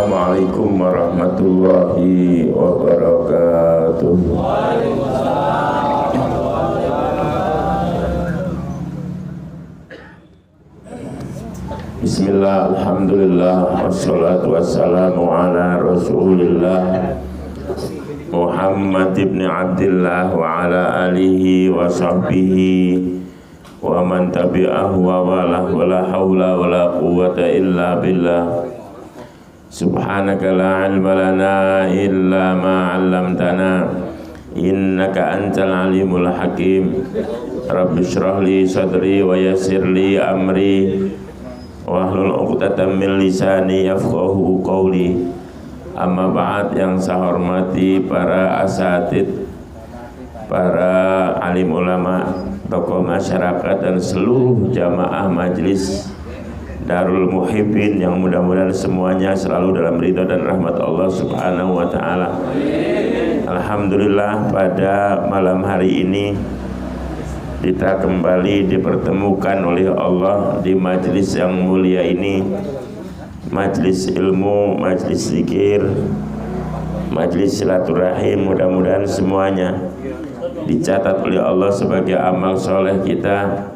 Assalamualaikum warahmatullahi wabarakatuh. Bismillah, alhamdulillah, wassalatu wassalamu ala rasulillah Muhammad ibn Abdillah wa ala alihi wa sahbihi wa man tabi'ahu wa walah wa la hawla wa la quwwata illa billah. Subhanaka la ilma lana illa ma 'allamtana innaka antal alimul hakim. Rabbi shrah li sadri wa yassir li amri wahlul 'uqdatam min lisani yafqahu qawli. Amma ba'd, yang saya hormati para asatid, para alim ulama, tokoh masyarakat dan seluruh jamaah majlis Darul Muhibbin yang mudah-mudahan semuanya selalu dalam ridha dan rahmat Allah Subhanahu wa taala. Alhamdulillah, pada malam hari ini kita kembali dipertemukan oleh Allah di majlis yang mulia ini, majlis ilmu, majlis zikir, majlis silaturahim. Mudah-mudahan semuanya dicatat oleh Allah sebagai amal soleh kita,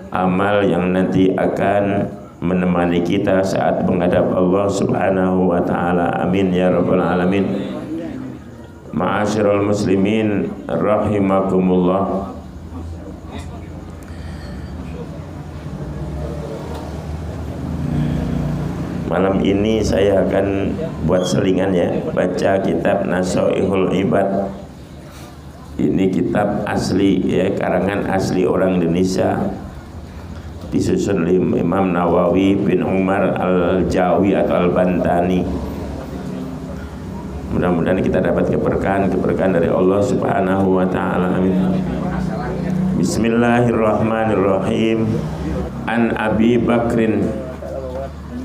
amal yang nanti akan menemani kita saat menghadap Allah Subhanahu wa taala. Amin ya rabbal alamin. Ma'asyiral muslimin rahimakumullah. Malam ini saya akan buat selingan ya, baca kitab Nasoihul Ibad. Ini kitab asli ya, karangan asli orang Indonesia, disusun oleh Imam Nawawi bin Umar Al-Jawi atau Al-Bantani. Mudah-mudahan kita dapat keberkahan dari Allah Subhanahu wa taala. Amin. Bismillahirrahmanirrahim. An Abi Bakrin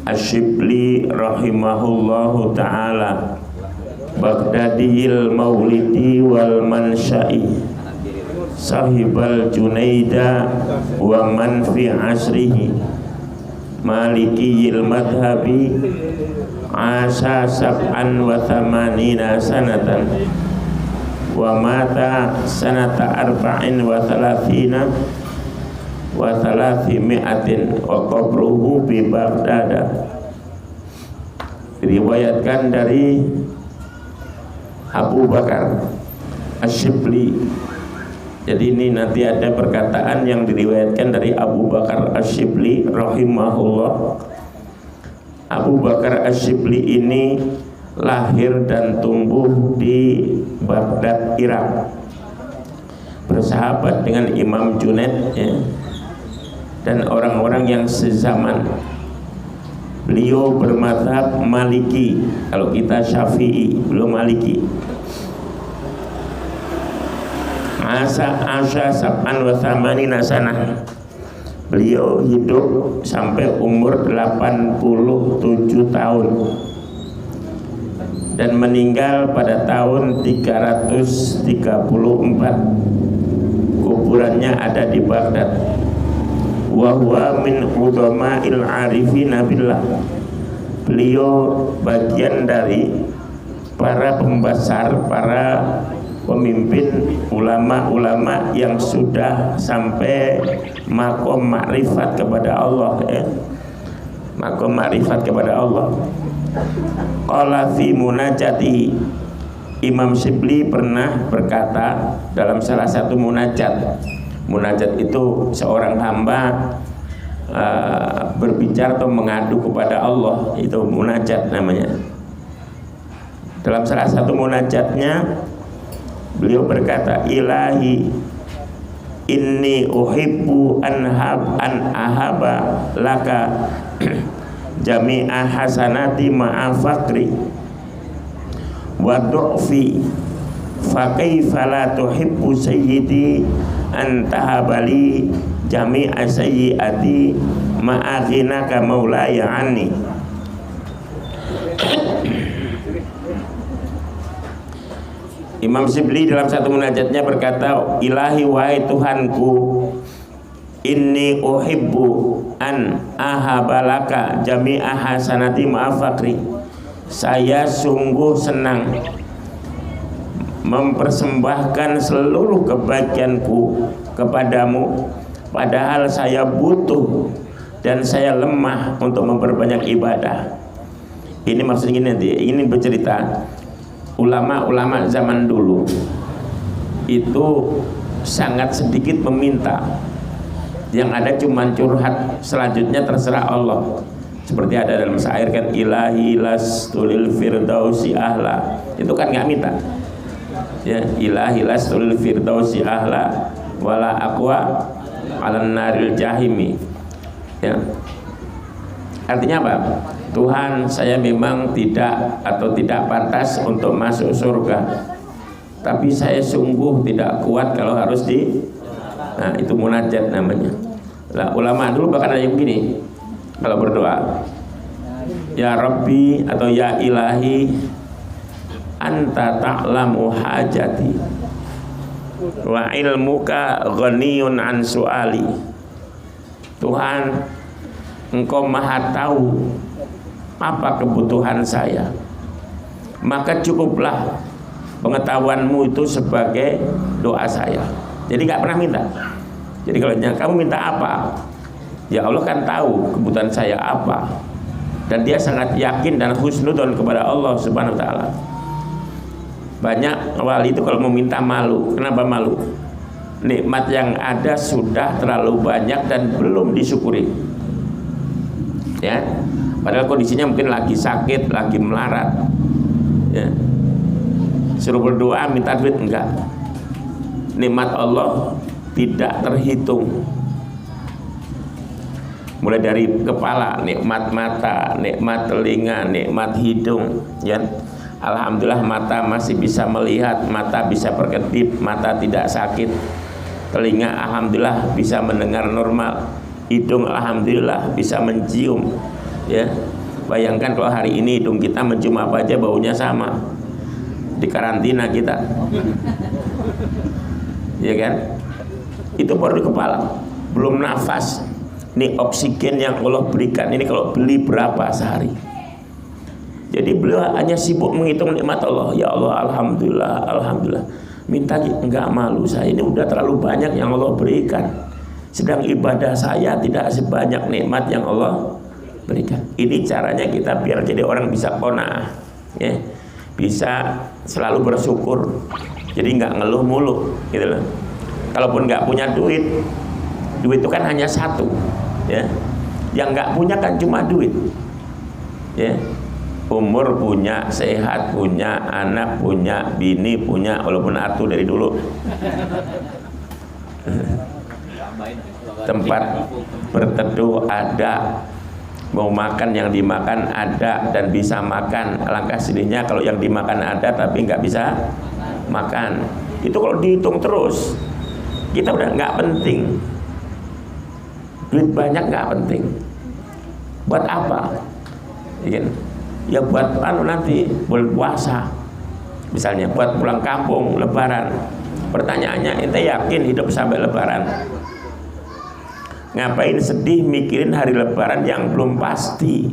Asyibli rahimahullahu ta'ala, Baghdadiyil maulidi wal mansya'i, sahibal Junaida wa man fi asrihi, malikiyil madhabi, asa sab'an wa thamanina sanatan, wa mata sanata arba'in wa thalathina wa thalathimi'atin, wa qabruhu bi Baghdad. Diriwayatkan dari Abu Bakar Asyibli. Jadi ini nanti ada perkataan yang diriwayatkan dari Abu Bakar Asyibli rahimahullah. Abu Bakar Asyibli ini lahir dan tumbuh di Baghdad, Irak, bersahabat dengan Imam Junaid ya, dan orang-orang yang sezaman. Beliau bermadzhab Maliki, kalau kita Syafi'i, beliau Maliki. Asa sab'an wa thamanina sanah. Beliau hidup sampai umur 87 tahun dan meninggal pada tahun 334. Kuburannya ada di Baghdad. Wa huwa min udhama'il arifina billah. Beliau bagian dari para pembesar, para pemimpin ulama-ulama yang sudah sampai makom makrifat kepada Allah ya. Makom makrifat kepada Allah. Qala fi munajati, Imam Syibli pernah berkata dalam salah satu munajat. Munajat itu seorang hamba berbicara atau mengadu kepada Allah, itu munajat namanya. Dalam salah satu munajatnya beliau berkata, Ilahi inni uhibbu an ahaba laka jami'a hasanati ma'a fakri wa du'fi fa kaifa la tuhibbu sayyidi antahabali jami'a sayyiati ma'aghinaka maulaya anni. Imam Syibli dalam satu munajatnya berkata, Ilahi wahai Tuhanku, inni uhibbu an ahabalaka jami'a hasanati ma'afakri. saya sungguh senang mempersembahkan seluruh kebaikanku kepadamu, padahal saya butuh dan saya lemah untuk memperbanyak ibadah. Ini maksudnya nanti ini bercerita ulama-ulama zaman dulu itu sangat sedikit meminta, yang ada cuma curhat, selanjutnya terserah Allah. Seperti ada dalam syair kan, ilahi lastulil firdausi ahla, itu kan nggak minta ya, ilahi lastulil firdausi ahla wala aqwa alan naril jahimi ya. Artinya apa? Tuhan, saya memang tidak pantas untuk masuk surga, tapi saya sungguh tidak kuat kalau harus nah itu munajat namanya. Lah ulama dulu bahkan ada yang begini kalau berdoa, ya Rabbi atau ya Ilahi anta ta'lamu hajati wa ilmuka ghaniyun an su'ali. Tuhan, Engkau maha tahu apa kebutuhan saya, maka cukuplah pengetahuanmu itu sebagai doa saya. Jadi gak pernah minta. Jadi kalau kamu minta apa, ya Allah kan tahu kebutuhan saya apa, dan dia sangat yakin dan husnudzon kepada Allah Subhanahu wa taala. Banyak wali itu kalau meminta malu. Kenapa malu? Nikmat yang ada sudah terlalu banyak dan belum disyukuri. Ya, padahal kondisinya mungkin lagi sakit, lagi melarat. Ya. Suruh berdoa minta duit enggak. Nikmat Allah tidak terhitung. Mulai dari kepala, nikmat mata, nikmat telinga, nikmat hidung, ya. Alhamdulillah mata masih bisa melihat, mata bisa berkedip, mata tidak sakit. Telinga alhamdulillah bisa mendengar normal. Hidung alhamdulillah bisa mencium, ya. Bayangkan kalau hari ini hidung kita mencium apa aja baunya sama. Di karantina kita. Ya kan? Itu baru di kepala, belum nafas. Ini oksigen yang Allah berikan, ini kalau beli berapa sehari. Jadi beliau hanya sibuk menghitung nikmat Allah. Ya Allah, alhamdulillah, alhamdulillah. Minta enggak malu, saya ini udah terlalu banyak yang Allah berikan. Sedang ibadah saya tidak sebanyak nikmat yang Allah berikan. Ini caranya kita biar jadi orang bisa qanaah, ya. Bisa selalu bersyukur. Jadi enggak ngeluh mulu, gitu loh. Kalaupun enggak punya duit, duit itu kan hanya satu, ya. Yang enggak punya kan cuma duit, ya. Umur punya, sehat punya, anak punya, bini punya, walaupun atu dari dulu. Tempat berteduh ada, mau makan yang dimakan ada dan bisa makan. Alangkah sedihnya kalau yang dimakan ada tapi nggak bisa makan. Itu kalau dihitung terus, kita udah nggak penting. Duit banyak nggak penting. Buat apa? Ya buat nanti bulan puasa, misalnya buat pulang kampung, lebaran. Pertanyaannya, ente yakin hidup sampai lebaran? Ngapain sedih mikirin hari lebaran yang belum pasti?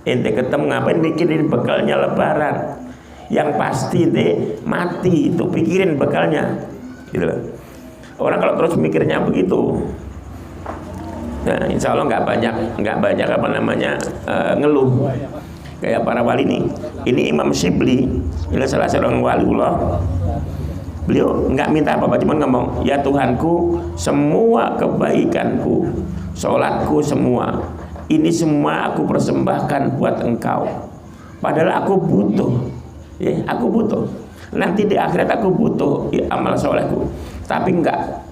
Ente ketemu ngapain mikirin bekalnya lebaran? Yang pasti ente mati, itu pikirin bekalnya, gitu loh. Orang kalau terus mikirnya begitu, nah insya Allah nggak banyak apa namanya ngeluh. Kayak para wali ini Imam Syibli, ini salah seorang waliullah. Beliau nggak minta apa-apa, cuma ngomong, ya Tuhanku, semua kebaikanku, sholatku semua, ini semua aku persembahkan buat Engkau. Padahal aku butuh, ya, aku butuh. Nanti di akhirat aku butuh ya, amal solehku, tapi enggak.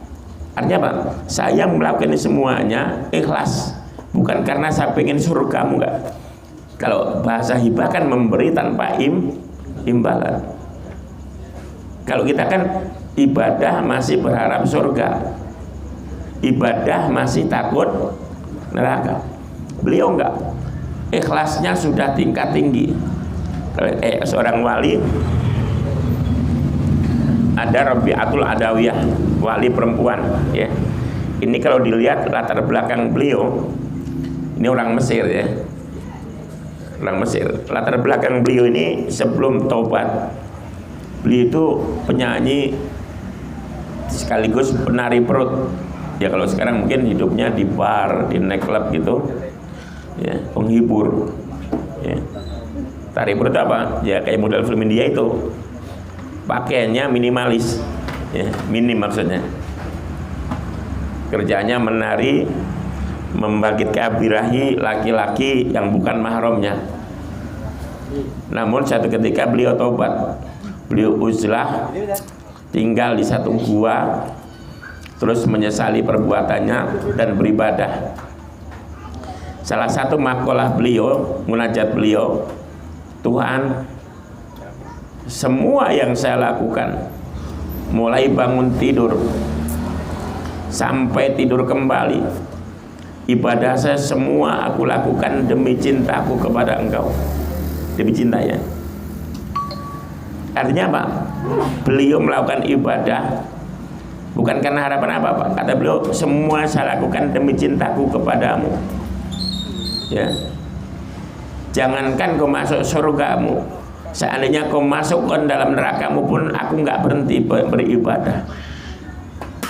Artinya apa? Saya melakukan ini semuanya ikhlas, bukan karena saya pengen surgamu, enggak. Kalau bahasa hibah kan memberi tanpa imbalan. Kalau kita kan ibadah masih berharap surga, ibadah masih takut neraka. Beliau enggak, ikhlasnya sudah tingkat tinggi. Seorang wali, ada Rabi'atul Adawiyah, wali perempuan, ya. Ini kalau dilihat latar belakang beliau, ini orang Mesir, ya. orang Mesir. Latar belakang beliau ini sebelum taubat, beliau itu penyanyi sekaligus penari perut. Ya kalau sekarang mungkin hidupnya di bar, di nightclub gitu, ya, penghibur. Ya. Tari perut apa? Ya kayak model film India itu, pakaiannya minimalis, ya, minim maksudnya. Kerjanya menari, membangkitkan birahi laki-laki yang bukan mahramnya. Namun satu ketika beliau taubat, beliau uzlah, tinggal di satu gua, terus menyesali perbuatannya dan beribadah. Salah satu makalah beliau, munajat beliau, Tuhan, semua yang saya lakukan, mulai bangun tidur sampai tidur kembali, ibadah saya semua aku lakukan demi cintaku kepada Engkau, demi cintanya. Artinya apa? Beliau melakukan ibadah bukan karena harapan apa-apa. Kata beliau, semua saya lakukan demi cintaku kepadamu. Ya. Jangankan kau masuk surgamu, seandainya kau masuk ke dalam nerakamu pun aku nggak berhenti beribadah.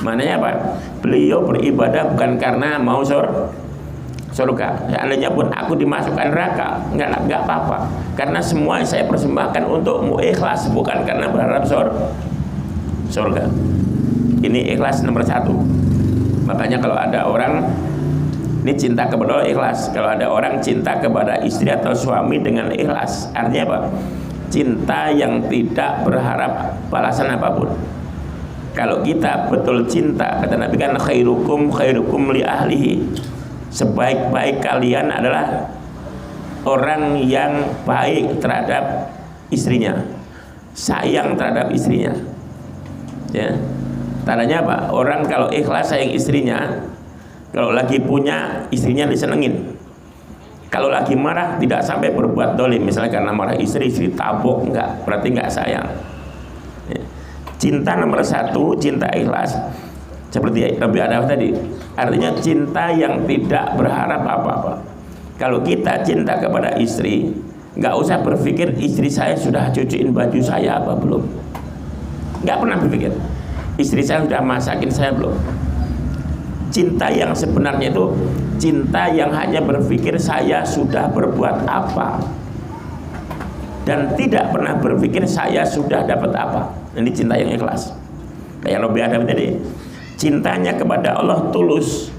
Maknanya apa? Beliau beribadah bukan karena mau surga. Seandainya pun aku dimasukkan neraka, nggak apa-apa. Karena semua saya persembahkan untukmu, ikhlas, bukan karena berharap surga. Ini ikhlas nomor 1. Makanya kalau ada orang ini cinta kepada Allah ikhlas. Kalau ada orang cinta kepada istri atau suami dengan ikhlas, artinya apa? Cinta yang tidak berharap balasan apapun. Kalau kita betul cinta, kata Nabi kan, khairukum li ahlihi, sebaik-baik kalian adalah orang yang baik terhadap istrinya, sayang terhadap istrinya. Ya, tandanya apa? Orang kalau ikhlas sayang istrinya, kalau lagi punya istrinya disenengin. Kalau lagi marah tidak sampai berbuat dolim, misalnya karena marah istri tabok, enggak, berarti enggak sayang. Ya. Cinta nomor 1, cinta ikhlas, seperti Nabi Adam tadi, artinya cinta yang tidak berharap apa-apa. Kalau kita cinta kepada istri, nggak usah berpikir istri saya sudah cuciin baju saya apa belum, nggak pernah berpikir istri saya sudah masakin saya belum. Cinta yang sebenarnya itu cinta yang hanya berpikir saya sudah berbuat apa dan tidak pernah berpikir saya sudah dapat apa. Ini cinta yang ikhlas. Kayak Nabi Adam tadi, cintanya kepada Allah tulus,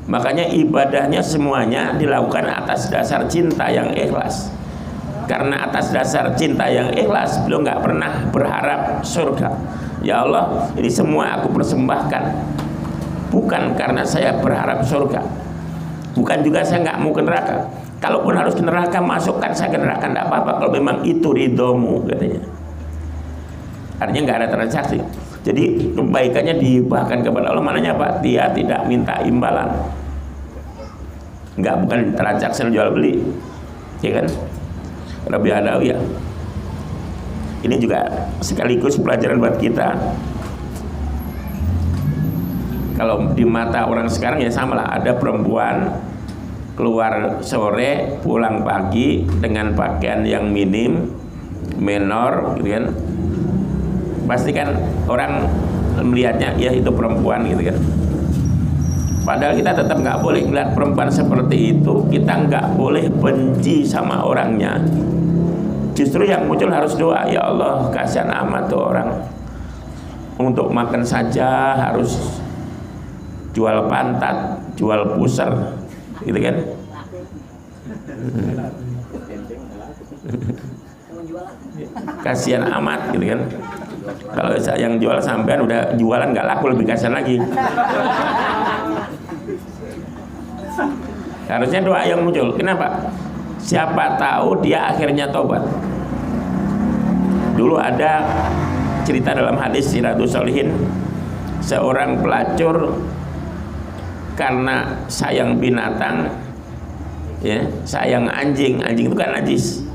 makanya ibadahnya semuanya dilakukan atas dasar cinta yang ikhlas. Karena atas dasar cinta yang ikhlas, beliau nggak pernah berharap surga. Ya Allah, ini semua aku persembahkan, bukan karena saya berharap surga, bukan juga saya nggak mau ke neraka. Kalaupun harus ke neraka, masukkan saya ke neraka, tidak apa-apa kalau memang itu ridhomu, katanya. Artinya nggak ada transaksi. Jadi kebaikannya dihibahkan kepada Allah. Maknanya apa? Dia tidak minta imbalan, nggak, bukan transaksi jual beli, ya kan? Rabi Adawiyah. Ini juga sekaligus pelajaran buat kita. Kalau di mata orang sekarang ya sama lah, ada perempuan keluar sore pulang pagi dengan pakaian yang minim, menor, gitu kan, pasti kan orang melihatnya ya itu perempuan, gitu kan. Padahal kita tetap nggak boleh melihat perempuan seperti itu. Kita nggak boleh benci sama orangnya. Justru yang muncul harus doa, ya Allah kasihan amat tuh orang, untuk makan saja harus jual pantat, jual pusar, gitu kan. Kasihan amat, gitu kan. Kalau yang jual sampean udah jualan nggak laku, lebih kasihan lagi. Harusnya doa yang muncul. Kenapa? Siapa tahu dia akhirnya tobat. Dulu ada cerita dalam hadis Siratus Sholihin, seorang pelacur karena sayang binatang, ya, sayang anjing itu kan najis.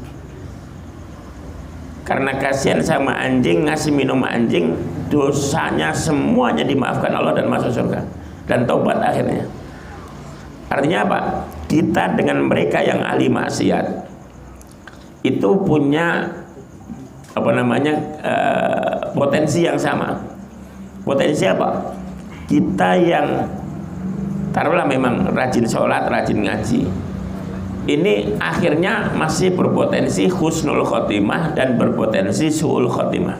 Karena kasihan sama anjing, ngasih minum anjing, dosanya semuanya dimaafkan Allah dan masuk surga dan tobat akhirnya. Artinya apa? Kita dengan mereka yang ahli maksiat, itu punya potensi yang sama. Potensi apa? Kita yang taruhlah memang rajin sholat, rajin ngaji, ini akhirnya masih berpotensi husnul khotimah dan berpotensi su'ul khotimah.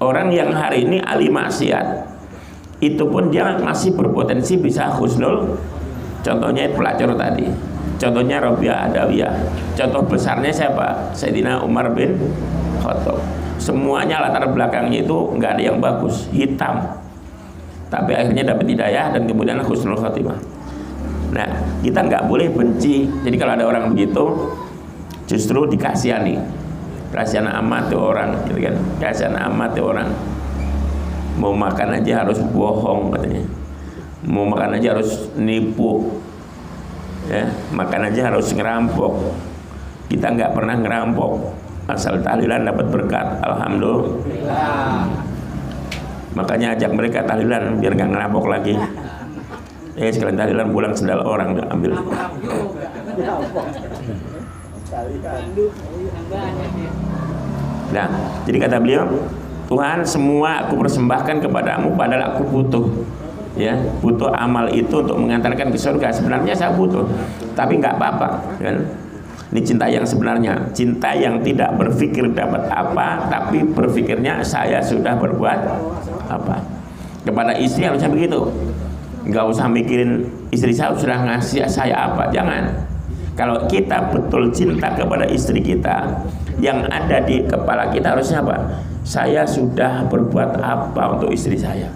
Orang yang hari ini ahli maksiat, itu pun dia masih berpotensi bisa husnul. Contohnya pelacur tadi, contohnya Robiah Adawiyah, contoh besarnya siapa? Sayyidina Umar bin Khattab. Semuanya latar belakangnya itu nggak ada yang bagus, hitam, tapi akhirnya dapat hidayah dan kemudian husnul khotimah. Nah, kita nggak boleh benci. Jadi kalau ada orang begitu, justru dikasihani. Kasihan amat tuh orang, gitu kan? Kasihan amat tuh orang. Mau makan aja harus bohong katanya. Mau makan aja harus nipu. Ya, makan aja harus ngerampok. Kita nggak pernah ngerampok. Asal tahlilan dapat berkat, alhamdulillah. Makanya ajak mereka tahlilan biar nggak ngerampok lagi. Sekalian tahlilan pulang sendal orang ambil. Nah, jadi kata beliau, Tuhan, semua aku persembahkan kepadamu padahal aku butuh. Ya, butuh amal itu untuk mengantarkan ke surga. Sebenarnya saya butuh, tapi nggak apa-apa, kan? Ini cinta yang sebenarnya, cinta yang tidak berpikir dapat apa, tapi berpikirnya saya sudah berbuat apa. Kepada istri harusnya begitu. Nggak usah mikirin istri saya sudah ngasih saya apa, jangan. Kalau kita betul cinta kepada istri kita, yang ada di kepala kita harusnya apa? Saya sudah berbuat apa untuk istri saya.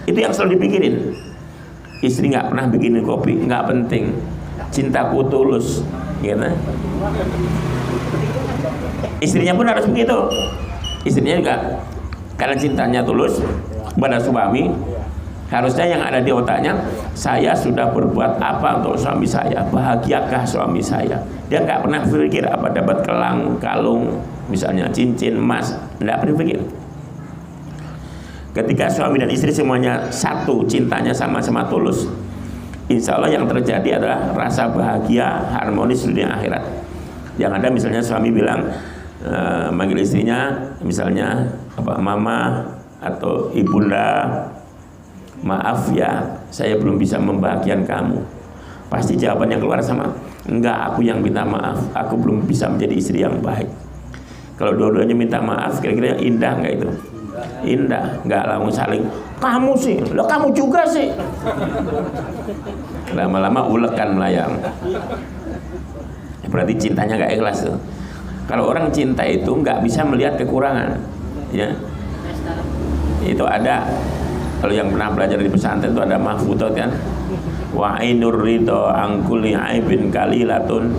Itu yang selalu dipikirin. Istri nggak pernah bikinin kopi, nggak penting. Cintaku tulus, gitu. Istrinya pun harus begitu. Istrinya juga, karena cintanya tulus pada suami, harusnya yang ada di otaknya, saya sudah berbuat apa untuk suami saya, bahagiakah suami saya. Dia nggak pernah berpikir apa dapat kelang, kalung, misalnya cincin, emas, nggak berpikir. Ketika suami dan istri semuanya satu, cintanya sama-sama tulus, insya Allah yang terjadi adalah rasa bahagia, harmonis dunia akhirat. Yang ada misalnya suami bilang, manggil istrinya, misalnya apa, mama atau ibunda, maaf ya, saya belum bisa membahagiakan kamu. Pasti jawabannya keluar sama, enggak, aku yang minta maaf, aku belum bisa menjadi istri yang baik. Kalau dua-duanya minta maaf, kira-kira indah nggak itu? Indah, nggak langsung saling, kamu sih, lo kamu juga sih. Lama-lama ulekan melayang. Berarti cintanya nggak ikhlas tuh. Kalau orang cinta itu nggak bisa melihat kekurangan, ya. Itu ada, kalau yang pernah belajar di pesantren itu ada mahfudzat kan. Wa ainur ridho angkuli aibin kalilatun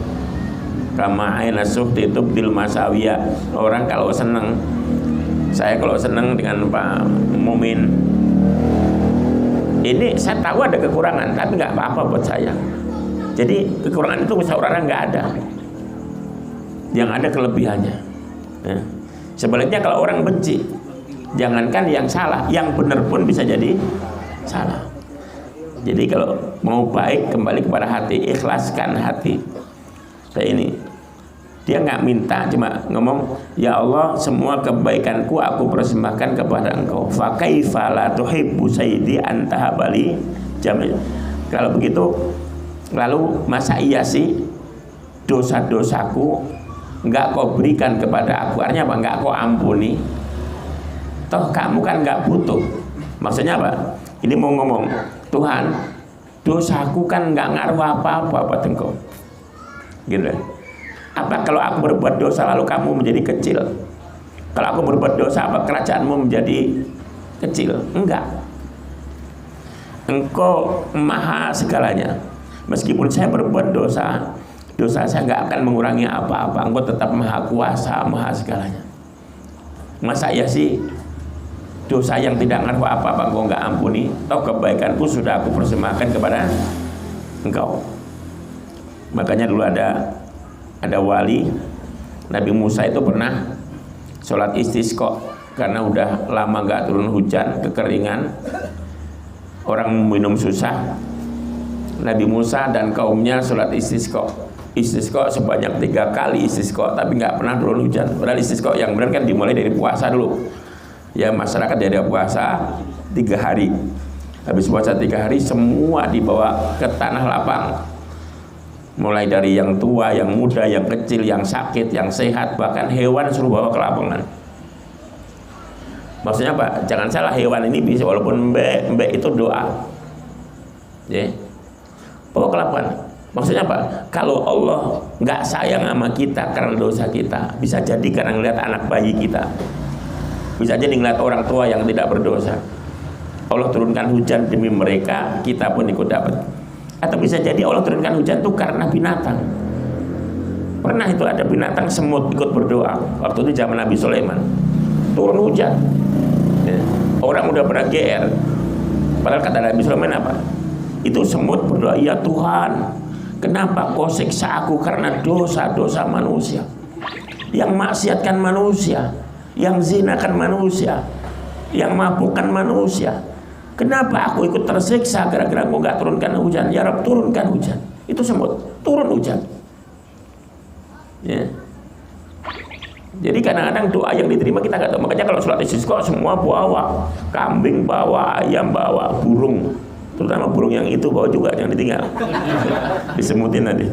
kama aina suhti tubdil masawiyah. Orang kalau seneng, saya kalau seneng dengan Pak Mumin, ini saya tahu ada kekurangan, tapi nggak apa-apa buat saya. Jadi kekurangan itu seorang nggak ada, yang ada kelebihannya. Ya. Sebaliknya kalau orang benci, jangankan yang salah, yang benar pun bisa jadi salah. Jadi kalau mau baik, kembali kepada hati, ikhlaskan hati. Kayak ini, dia nggak minta, cuma ngomong, ya Allah, semua kebaikanku aku persembahkan kepada Engkau. Fa kaifa la tuhibbu sayyidi anta bali jamil. Kalau begitu, lalu masa iya sih dosa-dosaku nggak kau berikan kepada aku? Artinya apa? Nggak kau ampuni? Toh kamu kan nggak butuh. Maksudnya apa? Ini mau ngomong, Tuhan, dosaku kan nggak ngaruh apa-apa buat Engkau. Gitu. Apa kalau aku berbuat dosa lalu kamu menjadi kecil? Kalau aku berbuat dosa, apa kerajaanmu menjadi kecil? Enggak. Engkau maha segalanya. Meskipun saya berbuat dosa, dosa saya nggak akan mengurangi apa-apa. Engkau tetap maha kuasa, maha segalanya. Masa ya sih dosa yang tidak ngaruh apa-apa Engkau nggak ampuni? Toh kebaikanku sudah aku persembahkan kepada Engkau. Makanya dulu ada wali Nabi Musa itu pernah sholat istisqa karena udah lama nggak turun hujan, kekeringan, orang minum susah. Nabi Musa dan kaumnya sholat istisqa. istisqa sebanyak 3 kali istisqa tapi nggak pernah turun hujan. Padahal istisqa yang benar kan dimulai dari puasa dulu. Ya masyarakat dari puasa 3 hari. Habis puasa 3 hari semua dibawa ke tanah lapang. Mulai dari yang tua, yang muda, yang kecil, yang sakit, yang sehat, bahkan hewan suruh bawa ke lapangan. Maksudnya apa? Jangan salah, hewan ini bisa walaupun mbek itu doa. Ya. Bawa ke lapangan. Maksudnya apa? Kalau Allah nggak sayang sama kita karena dosa kita, bisa jadi karena ngeliat anak bayi kita, bisa jadi ngeliat orang tua yang tidak berdosa. Allah turunkan hujan demi mereka, kita pun ikut dapat. Atau bisa jadi Allah turunkan hujan itu karena binatang. Pernah itu ada binatang semut ikut berdoa. Waktu itu zaman Nabi Sulaiman, turun hujan. Ya. Orang udah pernah GR. Padahal kata Nabi Sulaiman apa? Itu semut berdoa, ya Tuhan, kenapa kau siksa aku karena dosa-dosa manusia, yang maksiatkan manusia, yang zinakan manusia, yang mabukkan manusia. Kenapa aku ikut tersiksa gara-gara kau gak turunkan hujan? Ya Rabb, turunkan hujan. Itu semut, turun hujan. Ya. Jadi kadang-kadang doa yang diterima kita gak tahu. Makanya kalau sholat istisqa semua bawa, kambing bawa, ayam bawa, burung. Terutama burung yang itu bawa juga, jangan ditinggal. Disemutin nanti.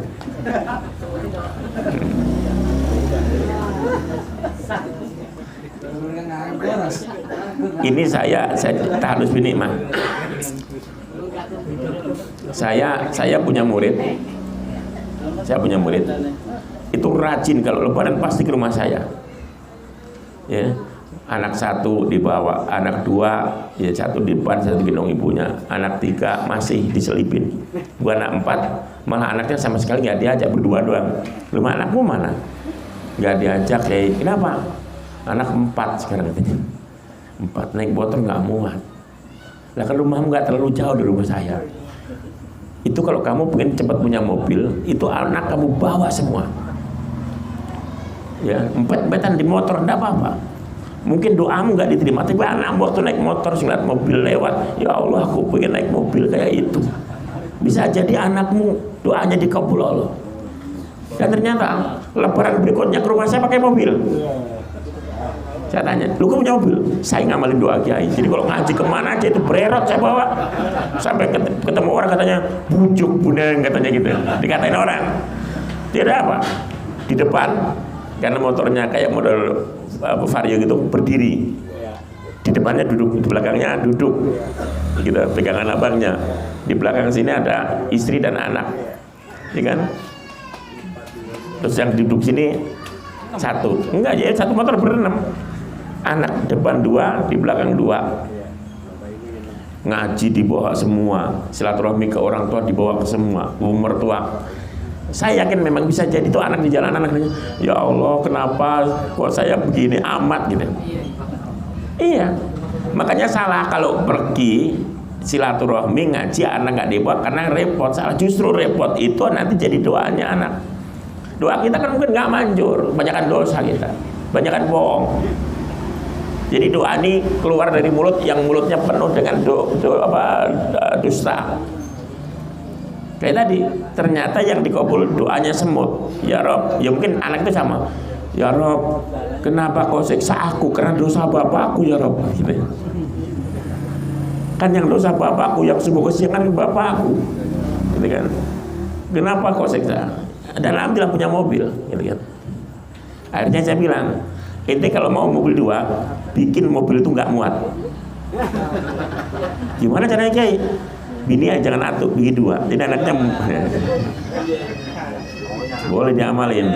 Ini saya harus binikmah. Saya punya murid. Itu rajin kalau lebaran pasti ke rumah saya. Ya. Anak 1 dibawa, anak 2 ya 1 di depan, 1 gendong ibunya, anak 3 masih diselipin. Gua anak 4 malah anaknya sama sekali nggak diajak, berdua doang. Lu anakmu mana? Nggak diajak. Kenapa? Anak 4 sekarang katanya. 4 naik motor nggak muat. Lah kan rumahmu nggak terlalu jauh dari rumah saya. Itu kalau kamu pengen cepat punya mobil, itu anak kamu bawa semua. Ya, 4 di motor enggak apa-apa. Mungkin doamu nggak diterima, tapi anak waktu naik motor ngeliat mobil lewat, ya Allah aku pengen naik mobil kayak itu. Bisa jadi anakmu doanya dikabul Allah. Dan ternyata lebaran berikutnya ke rumah saya pakai mobil. Saya tanya, lu kan punya mobil? Saya ngamalin doa kiai. Jadi kalau ngaji kemana aja itu bererot saya bawa. Sampai ketemu orang katanya bujuk buneng katanya gitu. Dikatain orang. Tidak apa? Di depan karena motornya kayak model Vario gitu berdiri, di depannya duduk, di belakangnya duduk, gitu pegangan abangnya, di belakang sini ada istri dan anak, ya kan? Terus yang duduk sini 1, enggak ya 1 motor berenam, anak depan 2, di belakang 2, ngaji dibawa semua, silaturahmi ke orang tua dibawa ke semua, mertua. Saya yakin memang bisa jadi tuh anak di jalan anaknya, ya Allah kenapa kok saya begini amat gitu. Iya, makanya salah kalau pergi silaturahmi ngaji anak nggak dibawa karena repot. Salah, justru repot itu nanti jadi doanya anak. Doa kita kan mungkin nggak manjur, banyakan dosa kita, banyakan bohong. Jadi doa ini keluar dari mulut yang mulutnya penuh dengan dusta. Kayak tadi, ternyata yang dikabul doanya semut. Ya Rob, ya mungkin anak itu sama. Ya Rob, kenapa kau siksa aku karena dosa bapakku ya Rob? Gitu. Kan yang dosa bapakku, yang subuh kesiangan bapakku. Gitu kan. Kenapa kau siksa? Dan alhamdulillah punya mobil. Gitu kan. Akhirnya saya bilang, ente kalau mau mobil 2, bikin mobil itu nggak muat. Gimana caranya Kiai? Bini aja jangan atuk, bini 2. Jadi anaknya boleh diamalin.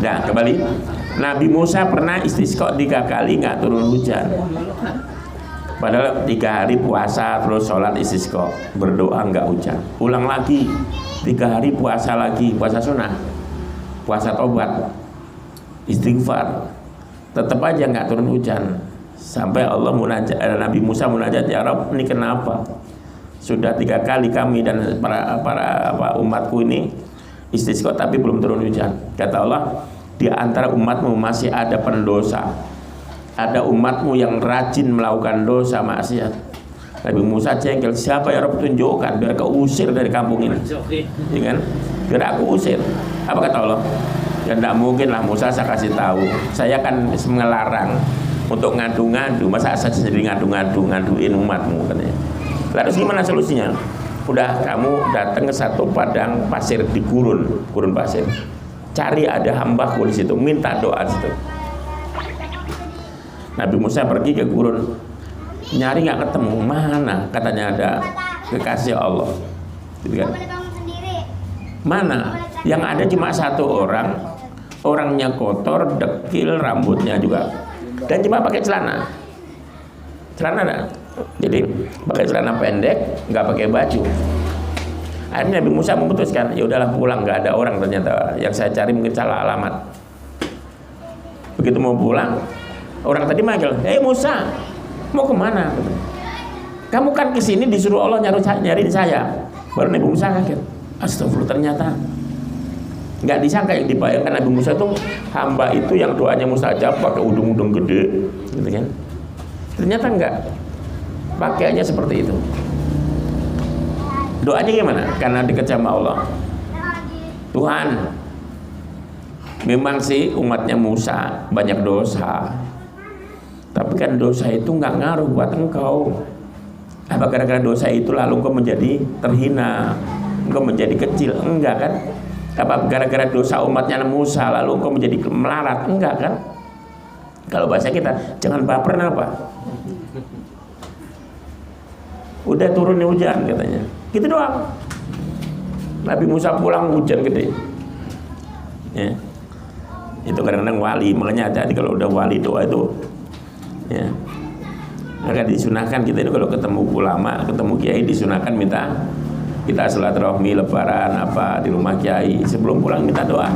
Nah, kembali. Nabi Musa pernah istisqa 3 kali nggak turun hujan. Padahal 3 hari puasa terus sholat istisqa, berdoa nggak hujan. Ulang lagi 3 hari puasa lagi, puasa sunnah, puasa tobat, istighfar, tetap aja nggak turun hujan. Sampai Allah munajat, Nabi Musa munajat, ya Rabb, ini kenapa? Sudah 3 kali kami dan para umatku ini istisqa tapi belum turun hujan. Kata Allah, di antara umatmu masih ada pendosa, ada umatmu yang rajin melakukan dosa maksiat. Nabi Musa jengkel, siapa ya Rabb, tunjukkan biar kau usir dari kampung ini, ya kan? Biar aku usir. Apa kata Allah? Ya tidak mungkin lah Musa, saya kasih tahu, saya kan melarang untuk ngadu-ngadu, masa saya sendiri ngaduin umatmu katanya. Lalu gimana solusinya? Udah, kamu datang ke satu padang pasir di gurun pasir, cari ada hambaku di situ, minta doa di situ. Nabi Musa pergi ke gurun, nyari nggak ketemu, mana katanya ada kekasih Allah, gitu kan? Mana? Yang ada cuma satu orang, orangnya kotor, dekil, rambutnya juga, dan cuma pakai celana ada. Jadi pakai celana pendek, nggak pakai baju. Akhirnya Nabi Musa memutuskan, ya udahlah pulang, nggak ada orang ternyata. Yang saya cari mungkin salah alamat. Begitu mau pulang, orang tadi manggil, Musa, mau kemana? Kamu kan kesini disuruh Allah nyariin saya. Baru Nabi Musa kaget. Astagfirullah, ternyata nggak disangka yang dibayangkan Nabi Musa itu hamba itu yang doanya mustajab pakai udung-udung gede, gitu kan? Ternyata enggak, pakaiannya seperti itu. Doanya gimana? Karena dekat sama Allah. Tuhan, memang sih umatnya Musa banyak dosa, tapi kan dosa itu nggak ngaruh buat engkau. Apa gara-gara dosa itu lalu engkau menjadi terhina, engkau menjadi kecil? Enggak kan? Apa gara-gara dosa umatnya Musa lalu engkau menjadi melarat? Enggak kan? Kalau bahasa kita, jangan baper apa? Udah turun hujan katanya, gitu doang. Nabi Musa pulang hujan gede, ya. Itu kadang-kadang wali, makanya hati-hati kalau udah wali doa itu, ya. Maka disunahkan kita itu kalau ketemu ulama, ketemu kiai, disunahkan minta kita silaturahmi lebaran apa di rumah kiai, sebelum pulang minta doa,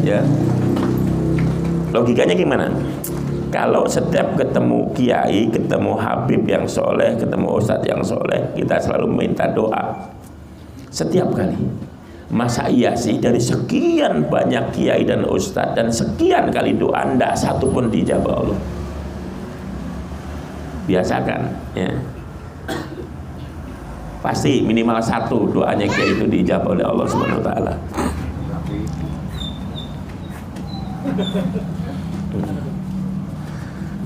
ya. Logikanya gimana? Kalau setiap ketemu kiai, ketemu habib yang soleh, ketemu ustadz yang soleh, kita selalu minta doa setiap kali. Masa iya sih dari sekian banyak kiai dan ustadz dan sekian kali doa ndak satu pun dijawab Allah? Biasakan, ya. Pasti minimal satu doanya kiai itu dijawab oleh Allah Subhanahu wa taala.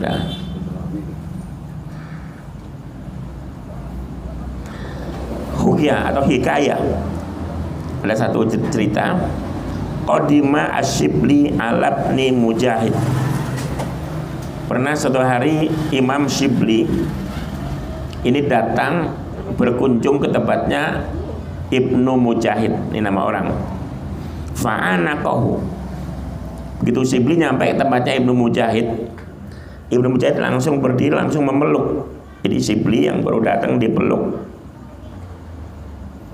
Nah, hukia atau hikayah, ada satu cerita. Qadima Asyibli alabni Mujahid. Pernah suatu hari Imam Syibli ini datang berkunjung ke tempatnya Ibnu Mujahid, ini nama orang. Fa'anaqahu. Begitu Syibli nyampe ke tempatnya Ibnu Mujahid, Ibnu Mujahid langsung berdiri, langsung memeluk. Jadi Syibli yang baru datang dipeluk.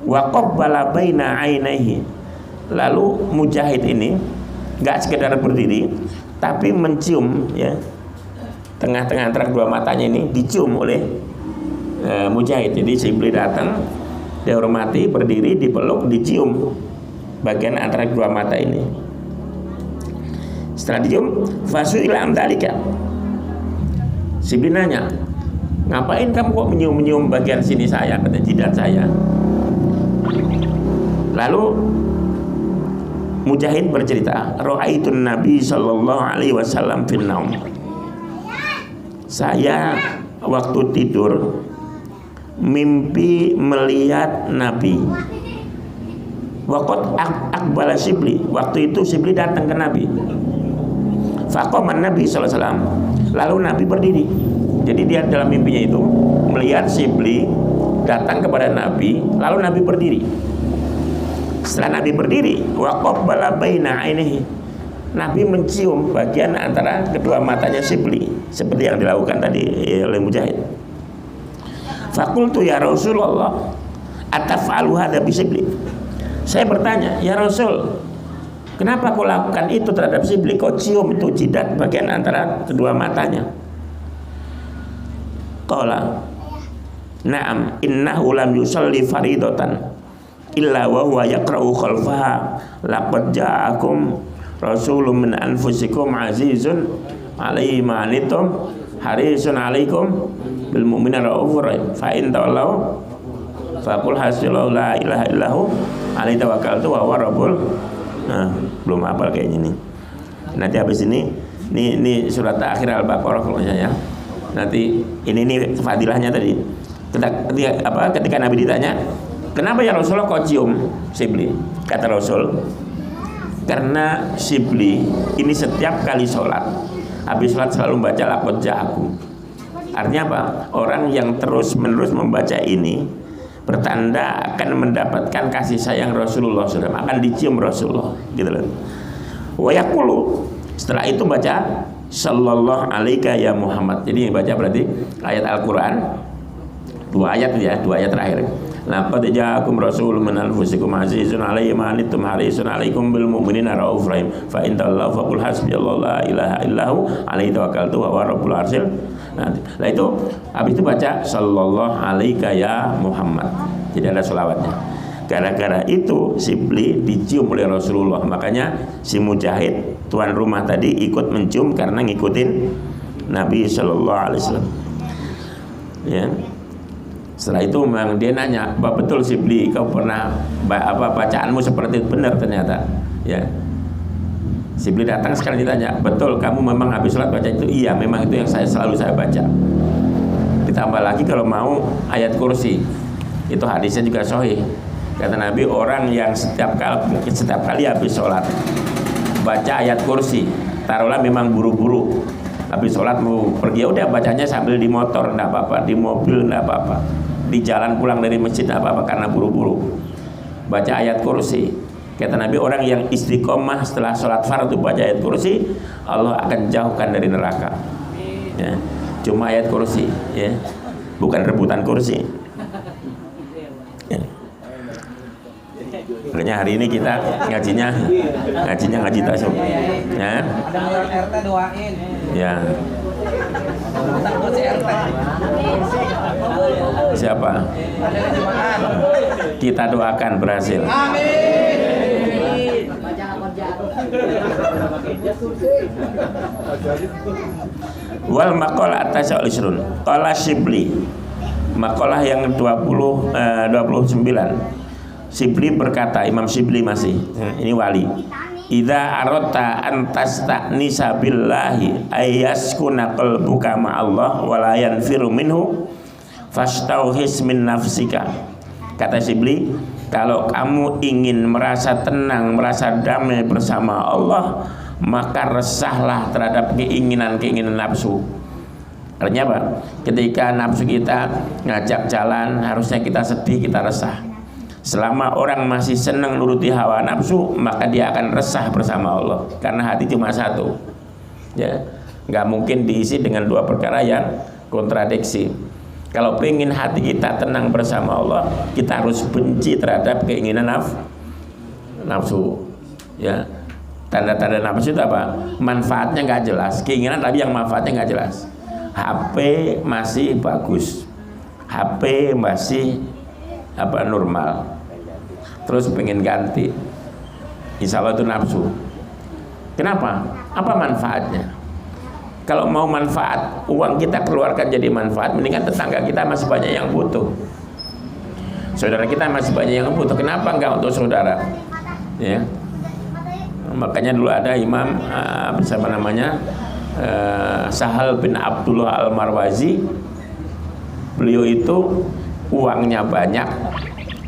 Wa qabbala baina ainaihi. Lalu Mujahid ini enggak sekedar berdiri, tapi mencium, ya. Tengah-tengah antara dua matanya ini dicium oleh Mujahid. Jadi Syibli datang, dihormati, berdiri, dipeluk, dicium bagian antara dua mata ini. Setelah dicium, fasu'ila amdalika. Syibli nanya, ngapain kamu kok menyium-nyium bagian sini saya, pada jidat saya? Lalu Mujahid bercerita, ra'aitun Nabi sallallahu alaihi wasallam fin naum. Saya waktu tidur mimpi melihat Nabi. Waqad aqbala Syibli. Waktu itu Syibli datang ke Nabi. Faqaman Nabi sallallahu alaihi wasallam. Lalu Nabi berdiri. Jadi dia dalam mimpinya itu melihat Syibli datang kepada Nabi, lalu Nabi berdiri. Setelah Nabi berdiri, wa qabbala baina ainihi. Nabi mencium bagian antara kedua matanya Syibli, seperti yang dilakukan tadi oleh Mujahid. Faqultu ya Rasulullah, ataf'alu hadza bi Syibli? Saya bertanya, ya Rasul, kenapa kau lakukan itu terhadap Syibli? Kau cium itu jidat bagian antara kedua matanya. Qala, na'am, innahu lam yusalli faridatan illa wa huwa yaqra'u khalfaha laqad ja'akum rasulun min anfusikum azizun alaihi ma anittum harisun alaikum bil mu'minina raufur rahim fa in tawallaw faqul hasbunallahu la ilaha illahu alaihi tawakkaltu wa huwa rabbul. Nah, belum hafal kayaknya nih. Nanti habis ini surat akhir Al-Baqarah kalau ya. Nanti ini fadilahnya tadi. Ketika Nabi ditanya, "Kenapa ya Rasulullah kok cium Sibli?" Kata Rasul, "Karena Sibli ini setiap kali sholat, habis sholat selalu baca laqad ja'akum." Artinya apa? Orang yang terus-menerus membaca ini bertanda akan mendapatkan kasih sayang Rasulullah SAW, akan dicium Rasulullah, gitu loh. Wa yaqulu, setelah itu baca sallallahu alaika ya Muhammad. Jadi baca berarti ayat Al-Qur'an 2 ayat ya, 2 ayat terakhir. Laqad ja'akum rasulun min anfusikum azizun 'alaihi ma anittum harisun 'alaikum bil mu'minina raufur rahim. Fa in tawallaw faqul hasbiyallahu la ilaha illahu 'alaihi tawakkaltu wa huwa rabbul arsyil. Nah itu habis itu baca sallallahu alaika ya Muhammad. Jadi ada selawatnya. Gara-gara itu Sibli dicium oleh Rasulullah. Makanya si Mujahid tuan rumah tadi ikut mencium karena ngikutin Nabi Shallallahu Alaihi Wasallam. Ya. Setelah itu memang dia nanya, "Apa betul Sibli kau pernah bacaanmu seperti itu?" Benar ternyata. Ya. Sibli datang sekali ditanya, "Betul kamu memang habis sholat baca itu?" "Iya, memang itu yang selalu saya baca." Ditambah lagi kalau mau ayat kursi. Itu hadisnya juga sahih. Kata Nabi, orang yang setiap kali habis sholat baca ayat kursi, taruhlah memang buru-buru habis sholat mau pergi, ya udah bacanya sambil di motor enggak apa-apa, di mobil enggak apa-apa, di jalan pulang dari masjid enggak apa-apa karena buru-buru baca ayat kursi. Kata Nabi, orang yang istiqomah setelah sholat fardu baca ayat kursi, Allah akan jauhkan dari neraka. Ya. Cuma ayat kursi, ya, bukan rebutan kursi. Ya. Makanya hari ini kita ngajinya ngaji tasawuf. Ya. Ada RT doain. Ya. Siapa? Kita doakan berhasil. Amin. Wal maqalah at-tasawul isrun. Qala Sibli. Maqalah yang 29. Sibli berkata, Imam Sibli masih, ini wali. Idza aradta an tasta'nisa billahi ayaskuna qalbuka ma'allah wa la yanfiru minhu fastauhis min nafsika. Kata Sibli, kalau kamu ingin merasa tenang, merasa damai bersama Allah, maka resahlah terhadap keinginan-keinginan nafsu. Artinya apa? Ketika nafsu kita ngajak jalan, harusnya kita sedih, kita resah. Selama orang masih senang nuruti hawa nafsu, maka dia akan resah bersama Allah, karena hati cuma satu. Ya, nggak mungkin diisi dengan dua perkara yang kontradiksi. Kalau pengen hati kita tenang bersama Allah, kita harus benci terhadap keinginan nafsu. Ya, tanda-tanda nafsu itu apa? Manfaatnya nggak jelas, keinginan tapi yang manfaatnya nggak jelas. HP masih bagus, HP masih normal, terus pengen ganti, insya Allah itu nafsu. Kenapa? Apa manfaatnya? Kalau mau manfaat, uang kita keluarkan jadi manfaat, mendingan tetangga kita masih banyak yang butuh, saudara kita masih banyak yang butuh. Kenapa enggak untuk saudara? Ya, makanya dulu ada imam siapa namanya, Sahal bin Abdullah Al-Marwazi. Beliau itu uangnya banyak,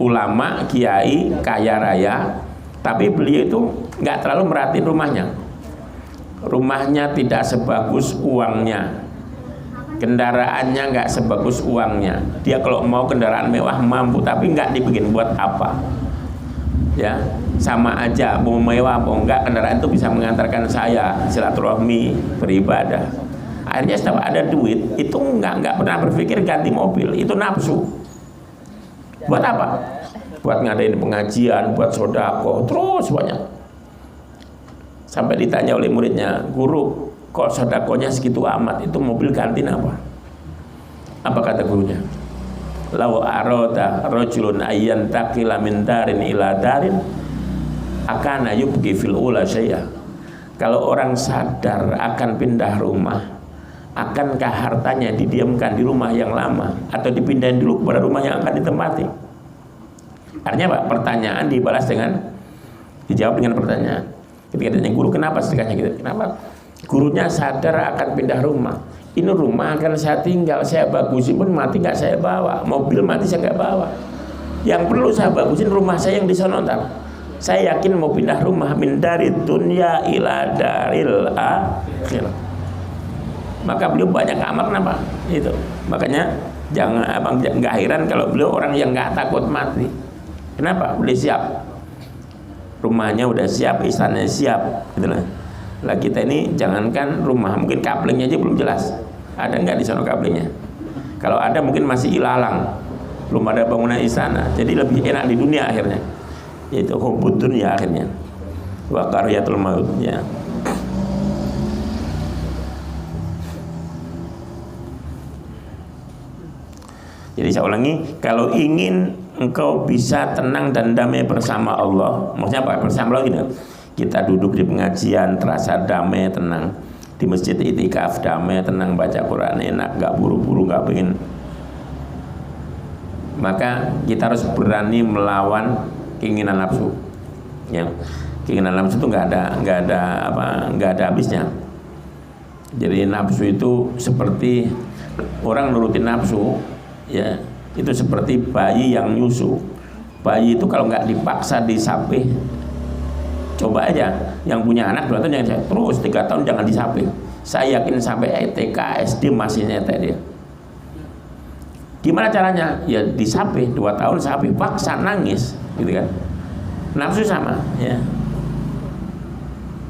ulama, kiai, kaya raya, tapi beliau itu nggak terlalu merhatiin rumahnya. Rumahnya tidak sebagus uangnya, kendaraannya nggak sebagus uangnya. Dia kalau mau kendaraan mewah mampu, tapi nggak dibikin buat apa. Ya, sama aja mau mewah mau enggak, kendaraan itu bisa mengantarkan saya silaturahmi, beribadah. Akhirnya setelah ada duit itu nggak pernah berpikir ganti mobil, itu nafsu. Buat apa? Buat ngadain pengajian, buat sodako, terus banyak. Sampai ditanya oleh muridnya, "Guru, kok sodakonya segitu amat? Itu mobil ganti apa?" Apa kata gurunya? "Lau arada rajulun ayyan taqila min darin ila darin akana yubqi fil ula syai'a." Kalau orang sadar akan pindah rumah, akankah hartanya didiamkan di rumah yang lama atau dipindahin dulu kepada rumah yang akan ditempati? Artinya Pak, pertanyaan dibalas dengan, dijawab dengan pertanyaan. Ketika ditanya guru, kenapa sedekahnya gitu? Kenapa? Gurunya sadar akan pindah rumah. Ini rumah akan saya tinggal, saya bagusin pun mati nggak saya bawa. Mobil mati saya nggak bawa. Yang perlu saya bagusin rumah saya yang di sana ntar. Saya yakin mau pindah rumah min dari dunya ila daril akhir. Maka beliau banyak amal kenapa? Itu. Makanya jangan abang nggak heran kalau beliau orang yang nggak takut mati. Kenapa? Beliau siap. Rumahnya udah siap, istananya siap, gitu lah. Lah kita ini jangankan rumah, mungkin kaplingnya aja belum jelas. Ada nggak di sana kaplingnya? Kalau ada mungkin masih ilalang, belum ada bangunan istana. Jadi lebih enak di dunia akhirnya. Yaitu hubbud dunya akhirnya. Wa qaryatul maut ya. Jadi saya ulangi, kalau ingin engkau bisa tenang dan damai bersama Allah, maksudnya apa? Bersama Allah gitu. Kita duduk di pengajian terasa damai, tenang. Di masjid itikaf damai, tenang, baca Quran enak, nggak buru-buru, nggak pengen. Maka kita harus berani melawan keinginan nafsu. Ya, keinginan nafsu itu nggak ada habisnya. Jadi nafsu itu seperti orang nurutin nafsu. Ya, itu seperti bayi yang nyusu. Bayi itu kalau nggak dipaksa disapih, coba aja yang punya anak 2 tahun jangan terus 3 tahun jangan disapih. Saya yakin sampai TK SD masih nyetek dia. Gimana caranya? Ya disapih 2 tahun sapih, paksa nangis, gitu kan? Nafsu sama, ya.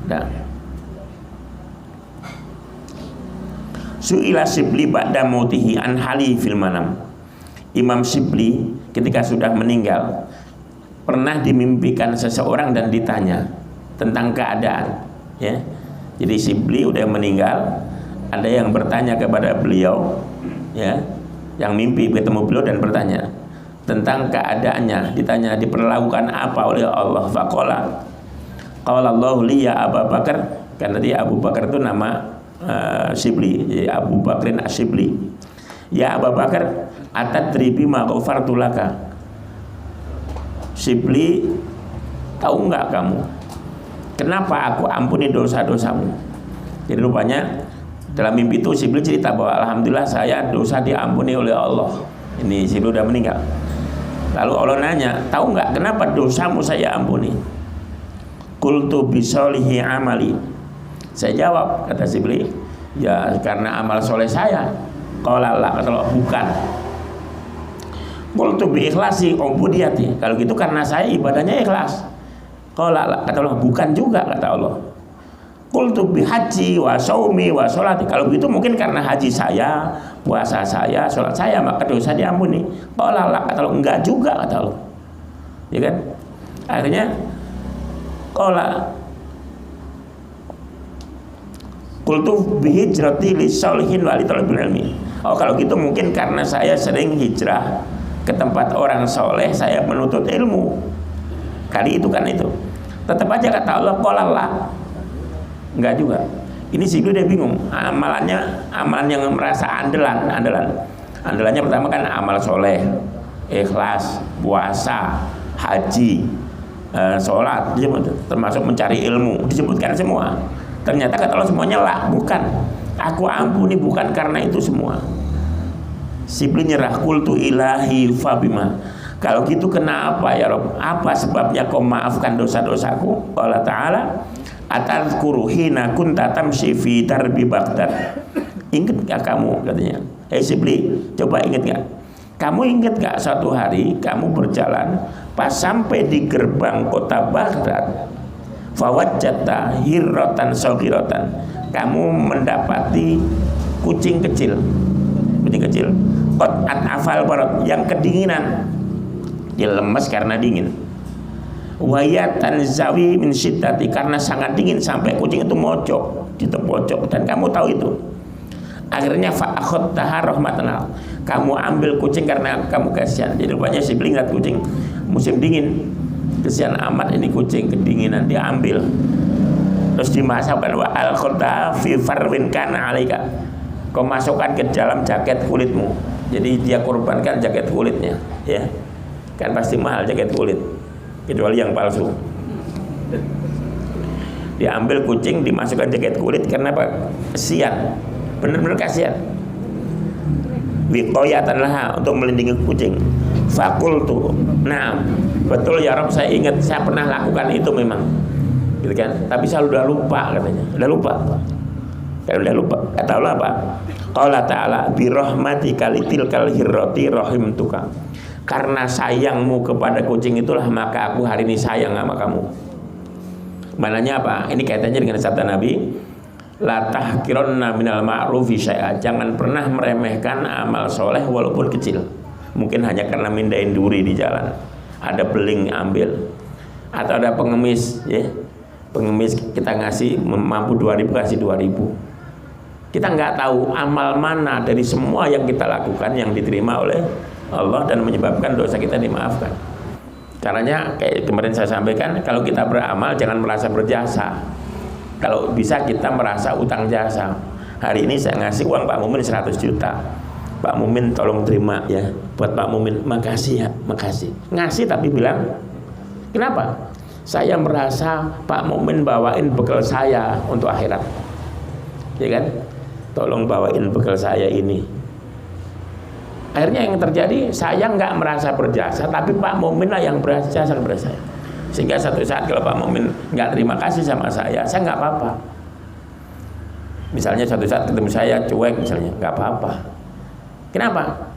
Nah. Su'ila Shibli ba'da mautihi an hali fil manam. Imam Shibli ketika sudah meninggal pernah dimimpikan seseorang dan ditanya tentang keadaan, ya. Jadi Shibli udah meninggal, ada yang bertanya kepada beliau, ya, yang mimpi ketemu beliau dan bertanya tentang keadaannya, ditanya diperlakukan apa oleh Allah. Faqala qala Allahu li ya Abu Bakar, karena dia Abu Bakar itu nama Shibli, jadi Abu Bakrin Asyibli. Ya Abu Bakar, atadri bima ghafartu laka. Shibli, tahu nggak kamu kenapa aku ampuni dosa-dosamu? Jadi rupanya dalam mimpi itu Shibli cerita bahwa alhamdulillah saya dosa diampuni oleh Allah. Ini Shibli udah meninggal. Lalu Allah nanya, tahu nggak kenapa dosamu saya ampuni? Qultu bisolihi amali. Saya jawab, kata Shibli, ya karena amal soleh saya. Qala la, kata Allah, bukan. Qultu bi ikhlasi ubudiyati. Kalau gitu karena saya ibadahnya ikhlas. Qala la, kata Allah, bukan juga, kata Allah. Qultu bi haji wa shaumi wa sholati. Kalau gitu mungkin karena haji saya, puasa saya, sholat saya, maka dosa diampuni. Qala la, kata Allah, enggak juga, kata Allah. Ya kan? Akhirnya qala qultu bi hijrati lisolihin wa li talabil ilmi. Oh kalau gitu mungkin karena saya sering hijrah ke tempat orang soleh, saya menuntut ilmu. Kali itu kan itu. Tetap aja kata Allah qala la. Enggak juga. Ini sih dia bingung. Amalan yang merasa andalannya pertama kan amal soleh, ikhlas, puasa, haji, sholat, termasuk mencari ilmu, disebutkan semua. Ternyata kata Allah semuanya lah, bukan. Aku ampuni bukan karena itu semua. Shibli nyerah, qultu ilahi fabima. Kalau gitu kenapa ya Rabb? Apa sebabnya kau maafkan dosa-dosaku? Allah Ta'ala atadhkuru hina kunta tamshi fi darbi Baghdad. Ingat gak kamu, katanya, Shibli, coba ingat gak? Kamu ingat gak suatu hari kamu berjalan pas sampai di gerbang kota Baghdad, fawajjata hirrotan sogirotan, kamu mendapati kucing kecil qat'at afal barot, yang kedinginan, dia lemas karena dingin, wayatan zawi min syiddati, karena sangat dingin sampai kucing itu mocok, ditepocok, dan kamu tahu itu. Akhirnya fa'akhadtaha rahmatan, kamu ambil kucing karena kamu kasihan. Jadi rupanya Shibli ngeliat kucing musim dingin, kesian amat ini kucing kedinginan, dia ambil. terus dimasukkan wa al-khota fi farwin kana alika, kau masukkan ke dalam jaket kulitmu. Jadi dia korbankan jaket kulitnya, ya kan pasti mahal jaket kulit, kecuali yang palsu. Diambil kucing, dimasukkan jaket kulit karena apa? Kasihan, benar-benar kasihan. Wiqayatan laha, untuk melindungi kucing. Fakultu, nah betul ya Rob, saya ingat saya pernah lakukan itu memang, gitu kan? Tapi saya udah lupa katanya, udah lupa. Kata Allah apa? Qala ta'ala bi rahmatika litilkal hirrati rahimtuka. Karena sayangmu kepada kucing itulah maka aku hari ini sayang sama kamu. Mananya apa? Ini kaitannya dengan sabda Nabi, la tahqiranna minal ma'rufi syai'a. Jangan pernah meremehkan amal soleh walaupun kecil. Mungkin hanya karena mindahin duri di jalan, ada beling ambil, atau ada pengemis, ya pengemis kita ngasih mampu 2.000 kasih 2.000. Kita nggak tahu amal mana dari semua yang kita lakukan yang diterima oleh Allah dan menyebabkan dosa kita dimaafkan. Caranya kayak kemarin saya sampaikan, kalau kita beramal jangan merasa berjasa. Kalau bisa kita merasa utang jasa. Hari ini saya ngasih uang Pak Mumin 100 juta. Pak Mumin tolong terima ya, buat Pak Mumin, makasih ya, makasih. Ngasih tapi bilang, kenapa? Saya merasa Pak Mumin bawain bekal saya untuk akhirat, ya kan? Tolong bawain bekal saya ini. Akhirnya yang terjadi, saya nggak merasa berjasa, tapi Pak Mumin lah yang berjasa kepada saya. Sehingga satu saat kalau Pak Mumin nggak terima kasih sama saya nggak apa-apa. Misalnya satu saat ketemu saya cuek misalnya, nggak apa-apa. Kenapa?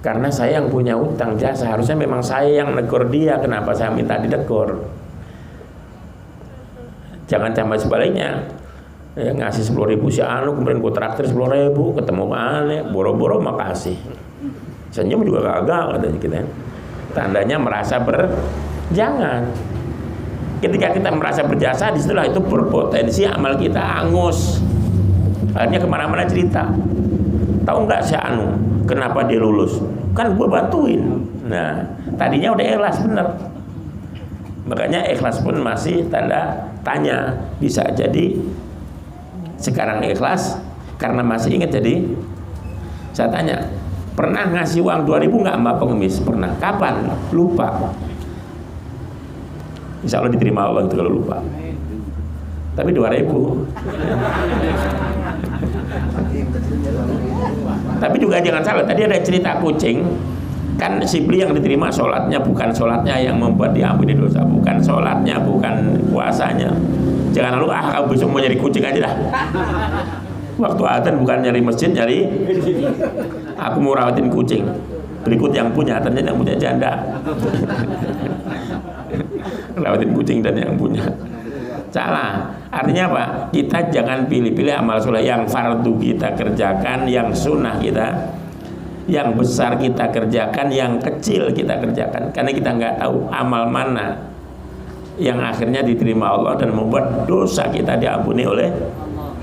Karena saya yang punya utang jasa, harusnya memang saya yang negor dia. Kenapa saya minta didegor? Jangan sampai sebaliknya. Ya, ngasih 10.000 si anu, kemudian gue traktir 10.000, ketemu aneh, boro-boro makasih. Senyum juga kagak katanya kita. Tandanya merasa jangan. Ketika kita merasa berjasa, disitulah itu berpotensi amal kita angus. Akhirnya kemana-mana cerita. Tahu nggak si anu kenapa dia lulus? Kan gue bantuin. Nah, tadinya udah ikhlas bener. Makanya ikhlas pun masih tanda tanya. Bisa jadi sekarang ikhlas karena masih ingat. Jadi saya tanya, pernah ngasih uang 2.000 nggak sama pengemis? Pernah. Kapan? Lupa. Insya Allah diterima Allah itu kalau lupa. Tapi 2.000. Tapi juga jangan salah, tadi ada cerita kucing. Kan Sibli yang diterima sholatnya bukan sholatnya yang membuat diampuni dosa, bukan sholatnya, bukan puasanya. Jangan lalu kamu besok mau nyari kucing aja dah. Waktu adzan bukan nyari masjid, nyari aku mau rawatin kucing. Berikut yang punya, ternyata yang punya janda. Rawatin kucing dan yang punya. Salah. Artinya apa? Kita jangan pilih-pilih amal soleh. Yang fardu kita kerjakan, yang sunnah kita, yang besar kita kerjakan, yang kecil kita kerjakan. Karena kita nggak tahu amal mana yang akhirnya diterima Allah dan membuat dosa kita diampuni oleh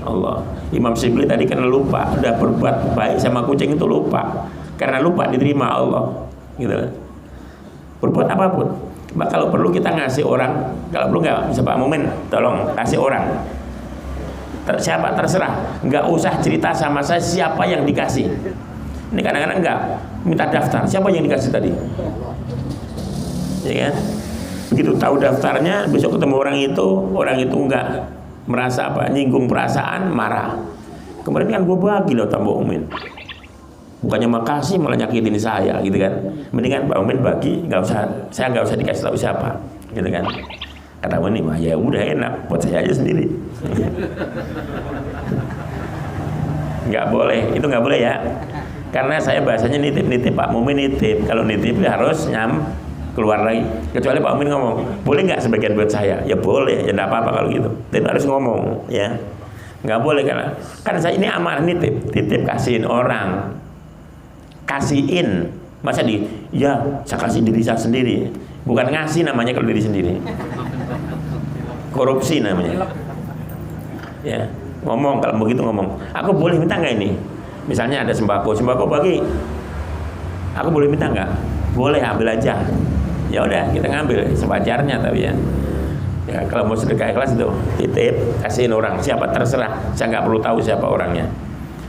Allah. Imam Sibli tadi karena lupa, udah berbuat baik sama kucing itu lupa. Karena lupa diterima Allah, gitu. Berbuat apapun. Kalau perlu kita ngasih orang, kalau perlu nggak bisa Pak Mumin, tolong kasih orang. Siapa terserah, nggak usah cerita sama saya siapa yang dikasih. Ini kadang-kadang nggak minta daftar, siapa yang dikasih tadi, ya kan? Begitu tahu daftarnya, besok ketemu orang itu nggak merasa apa, nyinggung perasaan, marah. Kemarin kan gue bagi loh Pak Mumin. Bukannya makasih malah nyakitin saya, gitu kan? Mendingan Pak Mumin bagi, saya nggak usah dikasih tahu siapa, gitu kan? Kata ini mah ya udah enak, buat saya aja sendiri. Nggak boleh, itu nggak boleh ya. Karena saya bahasanya nitip Pak Mumin nitip. Kalau nitip harus keluar lagi. Kecuali Pak Mumin ngomong, boleh nggak sebagian buat saya? Ya boleh, ya nggak apa-apa kalau gitu. Tapi harus ngomong, ya. Nggak boleh karena saya ini amanah nitip kasihin orang. Kasihin, masa ya saya kasih diri saya sendiri, bukan ngasih namanya kalau diri sendiri, korupsi namanya. Ya ngomong kalau begitu ngomong, aku boleh minta nggak ini? Misalnya ada sembako bagi, aku boleh minta nggak? Boleh, ambil aja. Ya udah kita ngambil sewajarnya tapi ya. Ya, kalau mau sedekah ikhlas itu titip, kasihin orang, siapa terserah, saya nggak perlu tahu siapa orangnya.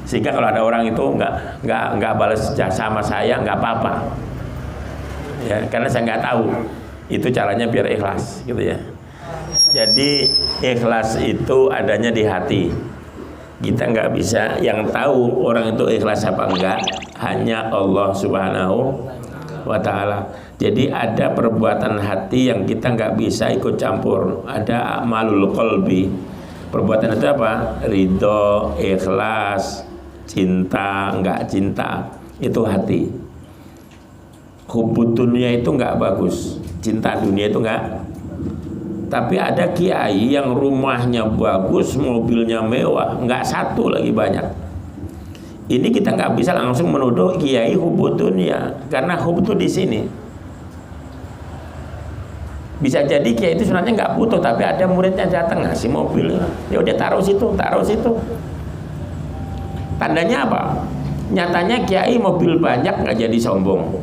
Sehingga kalau ada orang itu nggak balas jasa sama saya, nggak apa-apa. Ya, karena saya nggak tahu. Itu caranya biar ikhlas, gitu ya. Jadi ikhlas itu adanya di hati. Kita nggak bisa, yang tahu orang itu ikhlas apa enggak hanya Allah Subhanahu wa ta'ala. Jadi ada perbuatan hati yang kita nggak bisa ikut campur. Ada amalul qalbi. Perbuatan itu apa? Ridho, ikhlas, cinta, nggak cinta, itu hati. Hubbud dunia itu nggak bagus, cinta dunia itu nggak. Tapi ada kiai yang rumahnya bagus, mobilnya mewah, nggak satu lagi banyak. Ini kita nggak bisa langsung menuduh kiai hubbud dunia, karena hubbud itu di sini. Bisa jadi kiai itu sebenarnya nggak butuh, tapi ada muridnya datang ngasih mobil, ya udah taruh situ. Tandanya apa? Nyatanya kiai mobil banyak nggak jadi sombong,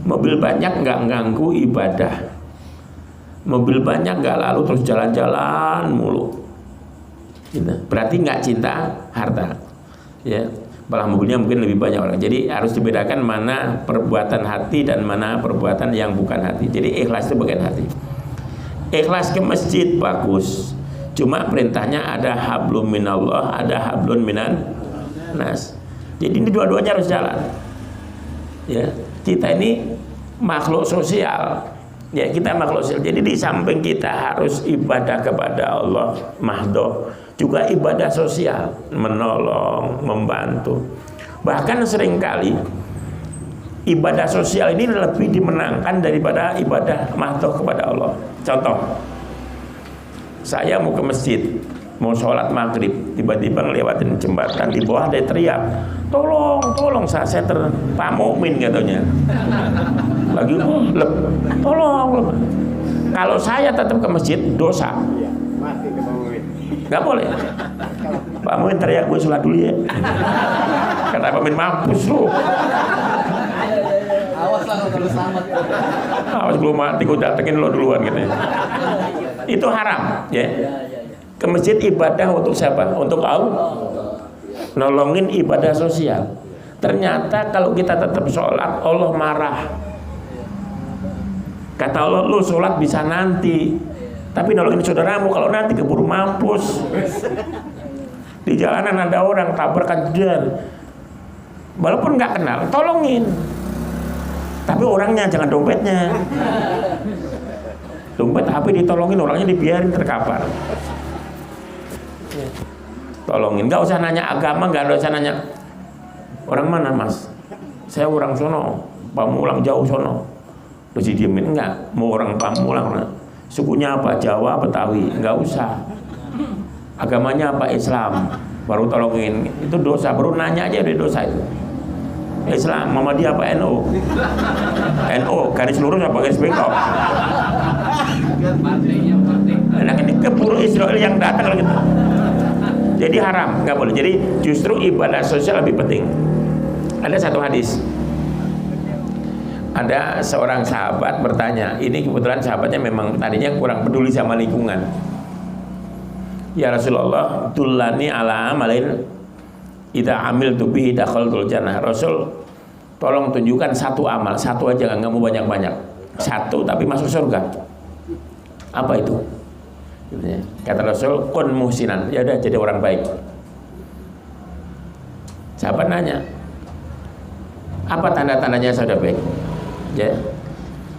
mobil banyak nggak ganggu ibadah. Mobil banyak nggak lalu terus jalan-jalan mulu, gitu. Berarti nggak cinta harta, ya. Malah mobilnya mungkin lebih banyak orang. Jadi harus dibedakan mana perbuatan hati dan mana perbuatan yang bukan hati. Jadi ikhlas itu bagian hati. Ikhlas ke masjid bagus, cuma perintahnya ada hablum minallah, ada hablun minan nas. Jadi ini dua-duanya harus jalan. Ya, kita ini makhluk sosial. Ya, kita makhluk sosial. Jadi di samping kita harus ibadah kepada Allah mahdoh, juga ibadah sosial, menolong, membantu. Bahkan seringkali ibadah sosial ini lebih dimenangkan daripada ibadah mahdoh kepada Allah. Contoh, saya mau ke masjid, mau sholat maghrib, tiba-tiba ngelewatin jembatan, di bawah ada teriak, tolong, saya Pak Mukmin katanya. Lagi tolong. Kalau saya tetap ke masjid, dosa. Nggak boleh. Pak Mukmin teriak, gue sholat dulu ya. Kata Pak Mukmin, mampus lu. Awas lah kalau selamat. Awas belum mati, gue datengin lo duluan gitu ya. Itu haram, ya. Ke masjid ibadah untuk siapa? Untuk Allah. Nolongin ibadah sosial. Ternyata kalau kita tetap sholat, Allah marah. Kata Allah, lu sholat bisa nanti, tapi nolongin saudaramu, kalau nanti keburu mampus. Di jalanan ada orang tabrakan jedar, walaupun nggak kenal, tolongin. Tapi orangnya, jangan dompetnya. Dompet HP ditolongin, orangnya dibiarin terkapar. Tolongin, nggak usah nanya agama, nggak usah nanya orang mana mas, saya orang sono, Pamulang jauh sono. Terus didiemin, enggak, mau orang Pamulang, sukunya apa, Jawa, Betawi, enggak usah. Agamanya apa, Islam, baru tolongin. Itu dosa, baru nanya aja udah dosa itu. Islam, Muhammadiyah apa NU? NU, garis lurus apa garis bengkok? Anak ini keburu Israel yang datang gitu. Jadi haram, nggak boleh. Jadi justru ibadah sosial lebih penting. Ada satu hadis. Ada seorang sahabat bertanya, ini kebetulan sahabatnya memang tadinya kurang peduli sama lingkungan. Ya Rasulullah, dullani ala amalin idza amiltu bihi dakhaltul jannah. Rasul, tolong tunjukkan satu amal, satu aja, nggak mau banyak-banyak. Satu tapi masuk surga. Apa itu? Kata Rasul, kun muhsinan. Ya udah, jadi orang baik. Sahabat nanya, apa tanda-tandanya sudah baik? Ya,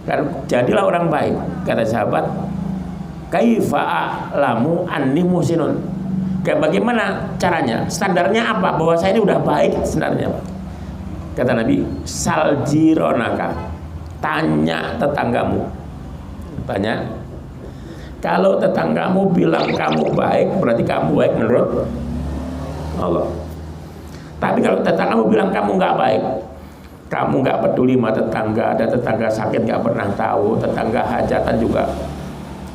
kan jadilah orang baik. Kata sahabat, kaifa a'lamu anni muhsinun? Kayak bagaimana caranya? Standarnya apa? Bahwa saya ini udah baik standarnya apa? Kata Nabi, saljironaka, tanya tetanggamu. Tanya, kalau tetanggamu bilang kamu baik, berarti kamu baik menurut Allah. Tapi kalau tetanggamu bilang kamu nggak baik, kamu nggak peduli sama tetangga, ada tetangga sakit nggak pernah tahu, tetangga hajatan juga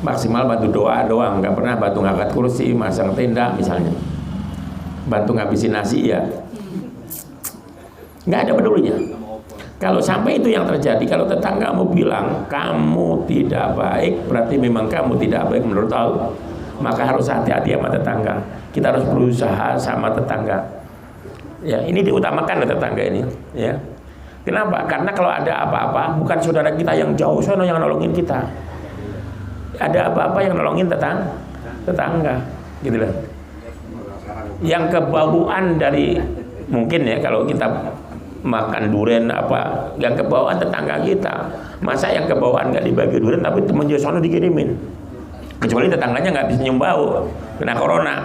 maksimal bantu doa doang, nggak pernah bantu ngangkat kursi, masang tenda misalnya, bantu ngabisin nasi ya, nggak ada pedulinya. Kalau sampai itu yang terjadi, kalau tetanggamu bilang kamu tidak baik, berarti memang kamu tidak baik menurut Allah. Maka harus hati-hati sama tetangga. Kita harus berusaha sama tetangga. Ya, ini diutamakan oleh tetangga ini. Ya, kenapa? Karena kalau ada apa-apa, bukan saudara kita yang jauh sana yang nolongin kita. Ada apa-apa yang nolongin tetangga, gitu loh. Yang kebauan dari mungkin ya kalau kita makan durian apa, yang kebauan tetangga kita. Masa yang kebauan nggak dibagi durian tapi teman jauh sana dikirimin. Kecuali tetangganya nggak bisa nyium bau, kena corona.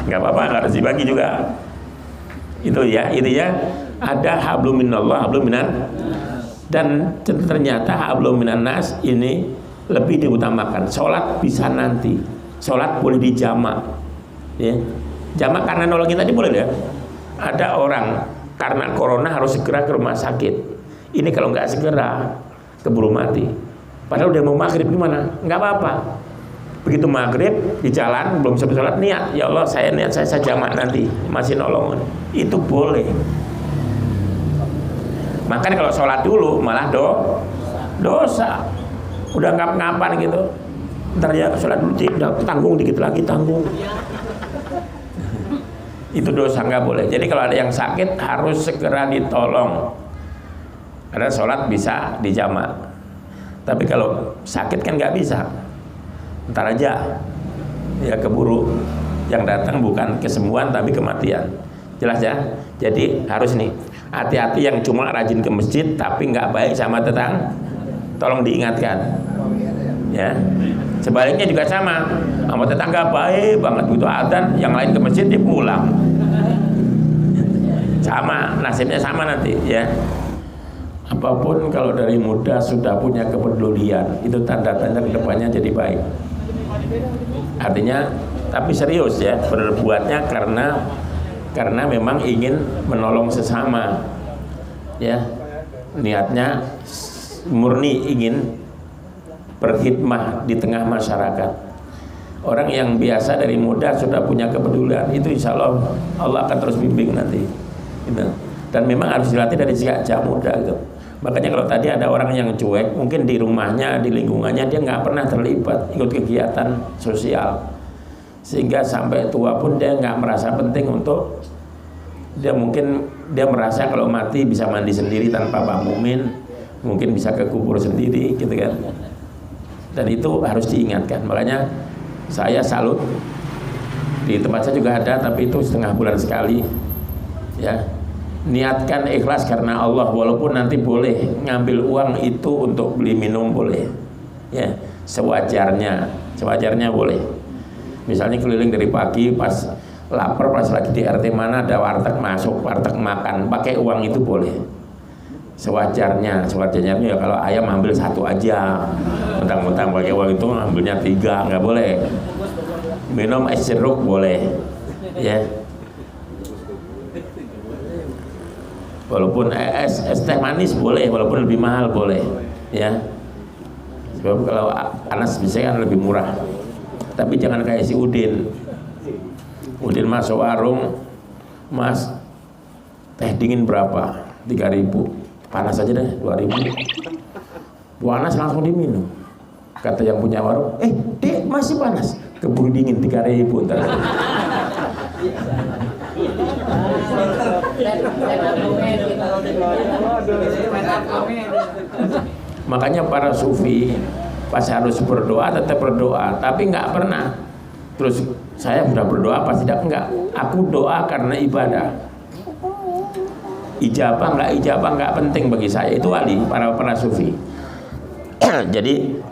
Nggak apa-apa, nggak harus dibagi juga. Itu ya, ada hablum minallah, hablum minan. Dan ternyata hablum minan nas ini lebih diutamakan. Sholat bisa nanti, sholat boleh dijamak, ya. Jamak karena nolongin tadi boleh ya. Ada orang karena corona harus segera ke rumah sakit. Ini kalau nggak segera keburu mati. Padahal udah mau maghrib gimana? Nggak apa-apa. Begitu maghrib di jalan belum sempat sholat niat, ya Allah saya niat saya jamak nanti masih nolongin. Itu boleh. Makanya kalau sholat dulu malah dosa. Udah ngap-ngapan gitu. Ntar ya sholat dulu tanggung dikit lagi tanggung. Itu dosa, nggak boleh. Jadi kalau ada yang sakit harus segera ditolong. Karena sholat bisa dijamak. Tapi kalau sakit kan nggak bisa. Ntar aja ya keburu. Yang datang bukan kesembuhan tapi kematian. Jelas ya? Jadi harus nih hati-hati yang cuma rajin ke masjid tapi nggak baik sama tetangga. Tolong diingatkan. Ya. Sebaliknya juga sama. Sama tetangga baik banget begitu adzan, yang lain ke masjid dia pulang. Sama, nasibnya sama nanti ya. Apapun kalau dari muda sudah punya kepedulian, itu tanda-tanda kedepannya jadi baik. Artinya, tapi serius ya, berbuatnya karena memang ingin menolong sesama, ya, niatnya murni ingin berkhidmah di tengah masyarakat. Orang yang biasa dari muda sudah punya kepedulian, itu insya Allah Allah akan terus bimbing nanti. Gitu. Dan memang harus dilatih dari sejak muda. Gitu. Makanya kalau tadi ada orang yang cuek, mungkin di rumahnya, di lingkungannya dia nggak pernah terlibat ikut kegiatan sosial, sehingga sampai tua pun dia nggak merasa penting untuk dia merasa kalau mati bisa mandi sendiri tanpa Pak Mumin, mungkin bisa ke kubur sendiri, gitu kan. Dan itu harus diingatkan. Makanya saya salut, di tempat saya juga ada, tapi itu setengah bulan sekali. Ya, niatkan ikhlas karena Allah, walaupun nanti boleh ngambil uang itu untuk beli minum boleh. Ya, sewajarnya boleh. Misalnya keliling dari pagi pas lapar, pas lagi di RT mana ada warteg masuk, warteg makan, pakai uang itu boleh. Sewajarnya ya kalau ayam ambil satu aja, mentang-mentang pakai uang itu ambilnya 3, nggak boleh. Minum es jeruk boleh, ya. Walaupun es teh manis boleh, walaupun lebih mahal boleh, ya. Sebab kalau Anas bisa kan lebih murah. Tapi jangan kayak si Udin masuk warung, Mas, teh dingin berapa? 3.000. Panas aja deh, 2.000. Panas langsung diminum. Kata yang punya warung, dek masih panas, keburu dingin 3.000 ntar. Makanya para sufi pas harus berdoa tetap berdoa, tapi nggak pernah terus saya sudah berdoa pasti tidak, enggak. Aku doa karena ibadah. Ijabah nggak penting bagi saya, itu wali, para sufi. Jadi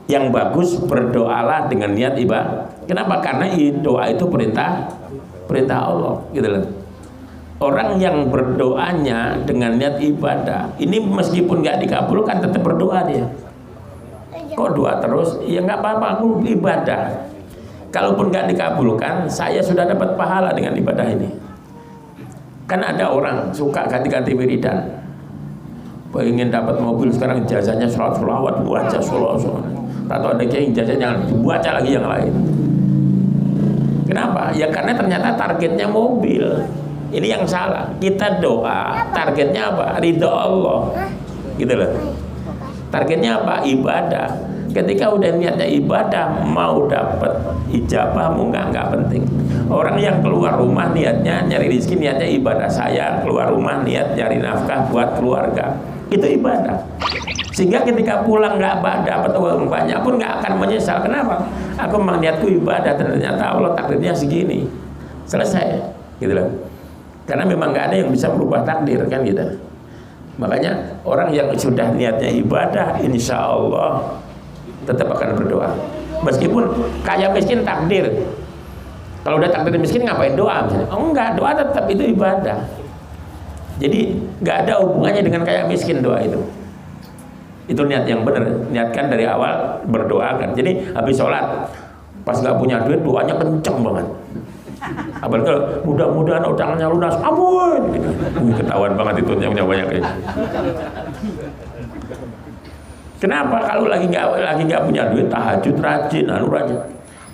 yang bagus berdoalah dengan niat ibadah. Kenapa? Karena doa itu perintah Allah, gitu loh. Orang yang berdoanya dengan niat ibadah, ini meskipun nggak dikabulkan tetap berdoa dia. Kok doa terus? Ya nggak apa-apa, aku ibadah. Kalaupun nggak dikabulkan, saya sudah dapat pahala dengan ibadah ini. Kan ada orang suka ganti-ganti wiridan, pengen dapat mobil sekarang jasanya sholawat baca sholawat, atau ada yang jasanya baca lagi yang lain. Kenapa? Ya karena ternyata targetnya mobil. Ini yang salah. Kita doa, targetnya apa? Ridho Allah. Gitu loh. Targetnya apa? Ibadah. Ketika udah niatnya ibadah, mau dapat ijabah nggak penting. Orang yang keluar rumah niatnya nyari rezeki, niatnya ibadah. Saya keluar rumah niat nyari nafkah buat keluarga. Itu ibadah. Sehingga ketika pulang nggak dapat uang banyak pun nggak akan menyesal. Kenapa? Aku memang niatku ibadah, ternyata Allah takdirnya segini. Selesai, gitu loh. Karena memang nggak ada yang bisa merubah takdir kan gitu. Makanya orang yang sudah niatnya ibadah, insya Allah tetap akan berdoa. Meskipun kaya miskin takdir. Kalau udah takdir miskin ngapain doa misalnya? Oh enggak, doa tetap itu ibadah. Jadi nggak ada hubungannya dengan kaya miskin doa itu. Itu niat yang benar, niatkan dari awal berdoa kan. Jadi habis sholat pas nggak punya duit doanya kenceng banget. Apalagi kalau mudah-mudahan utangnya lunas, ampun gitu. Ketahuan banget itu yang punya banyak ya. Kenapa? Kalau lagi nggak punya duit, tahajud rajin, rajin.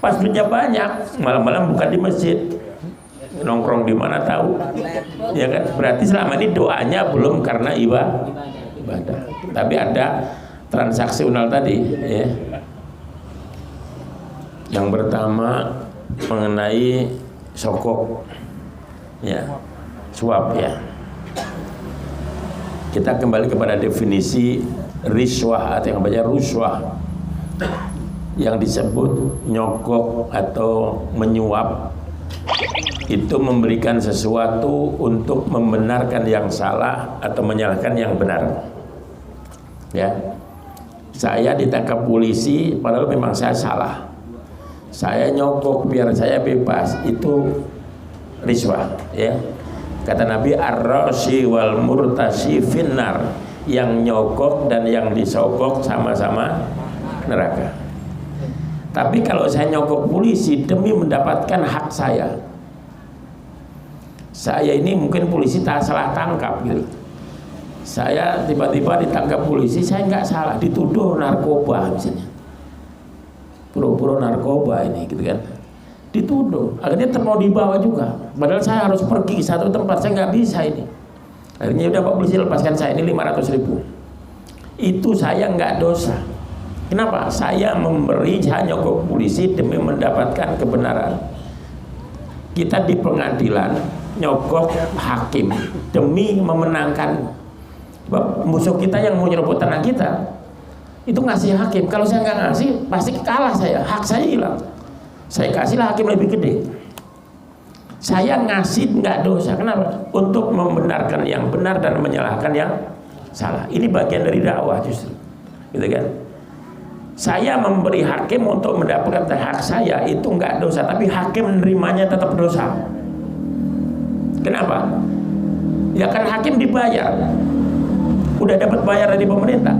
Pas duitnya banyak, malam-malam bukan di masjid, nongkrong di mana tahu, ya kan? Berarti selama ini doanya belum karena ibadah. Tapi ada transaksional tadi, ya. Yang pertama mengenai sokok, ya, suap, ya. Kita kembali kepada definisi riswah atau yang namanya ruswah, yang disebut nyogok atau menyuap. Itu memberikan sesuatu untuk membenarkan yang salah atau menyalahkan yang benar. Ya, saya ditangkap polisi padahal memang saya salah. Saya nyogok biar saya bebas, itu riswah, ya. Kata Nabi, ar-rashi wal murtashi finnar, yang nyogok dan yang disogok sama-sama neraka. Tapi kalau saya nyogok polisi demi mendapatkan hak saya ini mungkin polisi tak salah tangkap gitu. Saya tiba-tiba ditangkap polisi, saya nggak salah, dituduh narkoba misalnya. Pura-pura narkoba ini gitu kan, dituduh, akhirnya mau dibawa juga, padahal saya harus pergi satu tempat, saya nggak bisa ini. Akhirnya udah Pak polisi lepaskan saya, ini 500.000. Itu saya nggak dosa. Kenapa? Saya memberi hanya ke polisi demi mendapatkan kebenaran. Kita di pengadilan nyogok hakim demi memenangkan musuh kita yang mau nyerobot tanah kita. Itu ngasih hakim. Kalau saya nggak ngasih, pasti kalah saya. Hak saya hilang. Saya kasihlah hakim lebih gede. Saya ngasih nggak dosa. Kenapa? Untuk membenarkan yang benar dan menyalahkan yang salah. Ini bagian dari dakwah justru. Gitu kan? Saya memberi hakim untuk mendapatkan hak saya, itu nggak dosa. Tapi hakim menerimanya tetap dosa. Kenapa? Ya kan hakim dibayar. Udah dapat bayar dari pemerintah.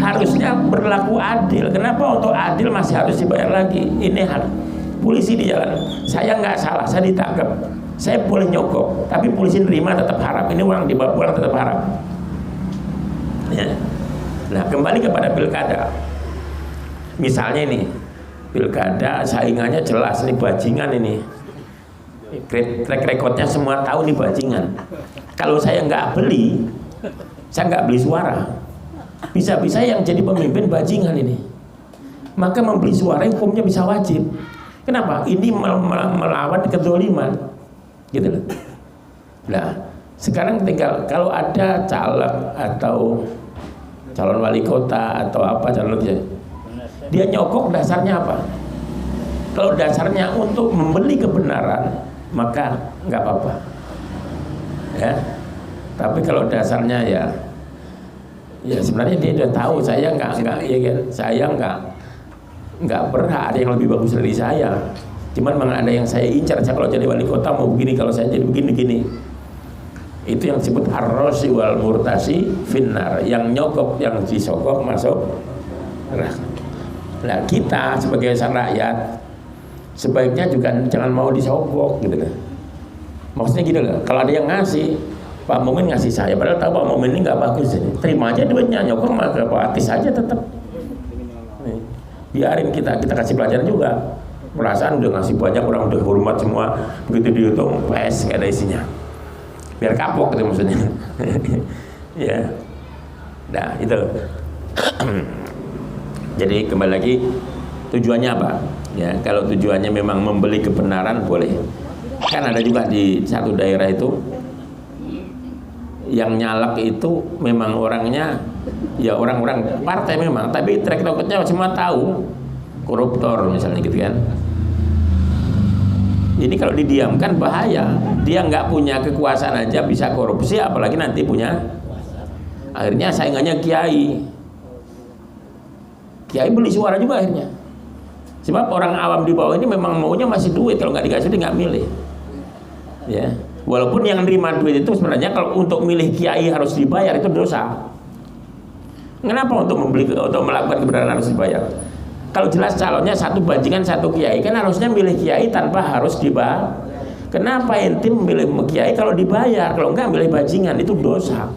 Harusnya berlaku adil. Kenapa untuk adil masih harus dibayar lagi? Ini hak polisi di jalan. Saya nggak salah, saya ditangkap. Saya boleh nyogok, tapi polisi nerima tetap haram. Ini uang dibawa pulang tetap haram. Ya. Nah, kembali kepada pilkada. Misalnya ini pilkada saingannya jelas, nih bajingan ini. Track recordnya semua tahu nih bajingan. Kalau saya nggak beli, saya nggak beli suara. Bisa-bisa yang jadi pemimpin bajingan ini. Maka membeli suara hukumnya bisa wajib. Kenapa? Ini melawan kezaliman. Gitu loh. Nah, sekarang tinggal kalau ada caleg atau calon wali kota atau apa calonnya, dia nyogok dasarnya apa? Kalau dasarnya untuk membeli kebenaran, maka nggak apa-apa. Ya. Tapi kalau dasarnya ya sebenarnya dia sudah tahu saya nggak ya kan, saya nggak berhak, ada yang lebih bagus dari saya. Cuman memang ada yang saya incar. Saya kalau jadi wali kota mau begini, kalau saya jadi begini. Itu yang disebut ar-rashi wal murtasi finnar, yang nyogok, yang disogok masuk neraka. Nah, kita sebagai rakyat sebaiknya juga jangan mau disogok gitu loh. Maksudnya gitu loh. Kalau ada yang ngasih, Pak Mumin ngasih saya, padahal tahu Pak Mumin ini nggak bagus ini. Terima aja duitnya, nyogok maka gratis aja tetap. Biarin kita kasih pelajaran juga. Perasaan udah ngasih banyak, orang udah hormat semua, begitu dihitung pes nggak ada isinya. biar kapok itu maksudnya. Ya, nah itu. Jadi kembali lagi, tujuannya apa? Ya, kalau tujuannya memang membeli kebenaran boleh. Kan ada juga di satu daerah itu yang nyalak itu memang orangnya ya orang-orang partai memang, tapi track recordnya semua tahu, koruptor misalnya gitu kan. Jadi kalau didiamkan bahaya, dia nggak punya kekuasaan aja bisa korupsi, apalagi nanti punya. Akhirnya saingannya kiai beli suara juga akhirnya. Sebab orang awam di bawah ini memang maunya masih duit, kalau nggak dikasih dia nggak milih. Ya, walaupun yang nerima duit itu sebenarnya kalau untuk milih kiai harus dibayar, itu dosa. Kenapa untuk melakukan kebenaran harus dibayar? Kalau jelas calonnya satu bajingan satu kiai, kan harusnya milih kiai tanpa harus dibayar. Kenapa ente memilih kiai kalau dibayar? Kalau enggak milih bajingan, itu dosa.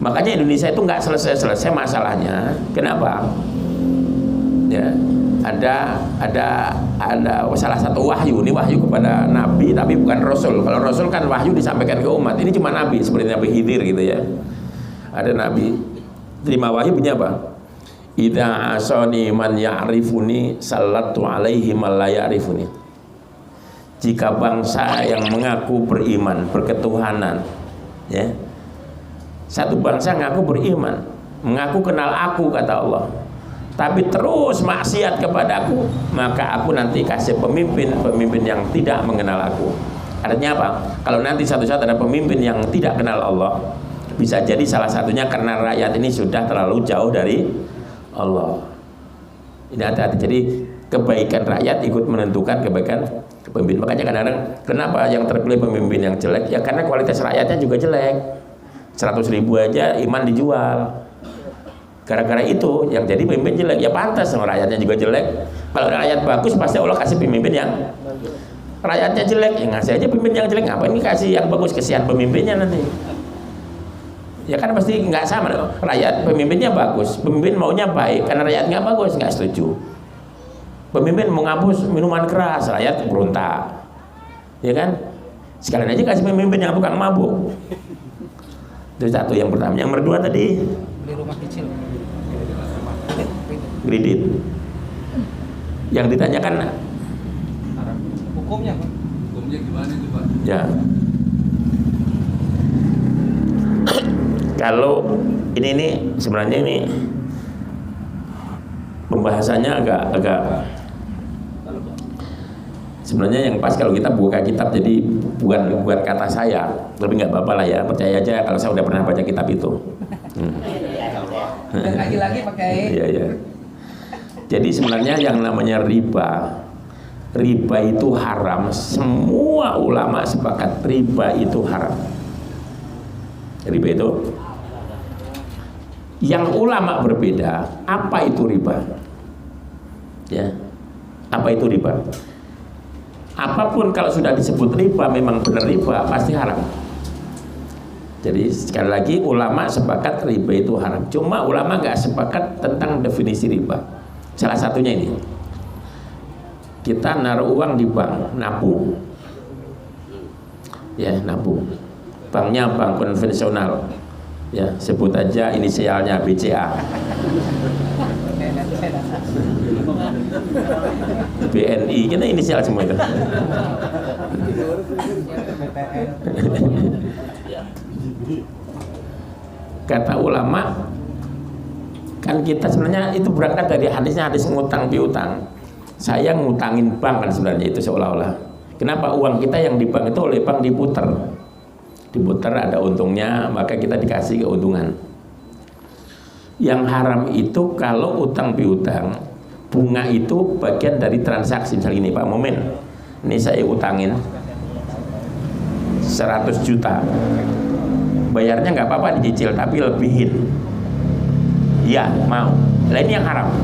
Makanya Indonesia itu nggak selesai masalahnya. Kenapa? Ya, ada salah satu wahyu. Ini wahyu kepada Nabi, tapi bukan Rasul. Kalau Rasul kan wahyu disampaikan ke umat. Ini cuma Nabi, seperti Nabi Khidir gitu ya. Ada Nabi terima wahyu punya apa? Idza asani man ya'rifuni sallatu alaihi man la ya'rifuni. Jika bangsa yang mengaku beriman, berketuhanan, ya. Satu bangsa mengaku beriman, mengaku kenal aku kata Allah, tapi terus maksiat kepadaku, maka aku nanti kasih pemimpin yang tidak mengenal aku. Artinya apa? Kalau nanti satu saat ada pemimpin yang tidak kenal Allah, bisa jadi salah satunya karena rakyat ini sudah terlalu jauh dari Allah. Ini hati-hati. Jadi kebaikan rakyat ikut menentukan kebaikan pemimpin. Makanya kadang-kadang kenapa yang terpilih pemimpin yang jelek? Ya karena kualitas rakyatnya juga jelek. 100.000 aja iman dijual. Gara-gara itu yang jadi pemimpin jelek. Ya pantas, rakyatnya juga jelek. Kalau rakyat bagus pasti Allah kasih pemimpin yang rakyatnya jelek. Ya ngasih aja pemimpin yang jelek. Ngapain ini kasih yang bagus, kesian pemimpinnya nanti. Ya kan pasti nggak sama. Rakyat pemimpinnya bagus, pemimpin maunya baik, karena rakyat nggak bagus nggak setuju. Pemimpin mau ngapus minuman keras, rakyat berontak. Ya kan? Sekalian aja kasih pemimpin yang tukang mabuk. Itu satu yang pertama. Yang kedua tadi beli rumah kecil, kredit. Yang ditanyakan hukumnya Pak? Hukumnya gimana itu Pak? Ya, kalau ini sebenarnya ini pembahasannya agak sebenarnya yang pas kalau kita buka kitab, jadi bukan kata saya, tapi nggak apa-apa lah ya, percaya aja kalau saya udah pernah baca kitab itu. Dan lagi-lagi pakai. Iya. Jadi sebenarnya yang namanya riba itu haram. Semua ulama sepakat riba itu haram. Riba itu, yang ulama berbeda, apa itu riba? Ya, apa itu riba? Apapun kalau sudah disebut riba, memang benar riba, pasti haram. Jadi sekali lagi ulama sepakat riba itu haram. Cuma ulama nggak sepakat tentang definisi riba. Salah satunya ini, kita naruh uang di bank, nabung. Ya, nabung. Banknya bank konvensional. Ya, sebut aja inisialnya BCA. BNI, kita inisial semua itu. Kata ulama, kan kita sebenarnya itu berangkat dari hadis ngutang piutang. Saya ngutangin bank kan sebenarnya itu seolah-olah. Kenapa uang kita yang di bank itu oleh bank diputer ada untungnya, maka kita dikasih keuntungan. Yang haram itu kalau utang piutang, bunga itu bagian dari transaksi. Misalnya ini Pak Momen, ini saya utangin 100 juta, bayarnya nggak apa-apa dicicil tapi lebihin. Ya mau. Nah ini yang haram.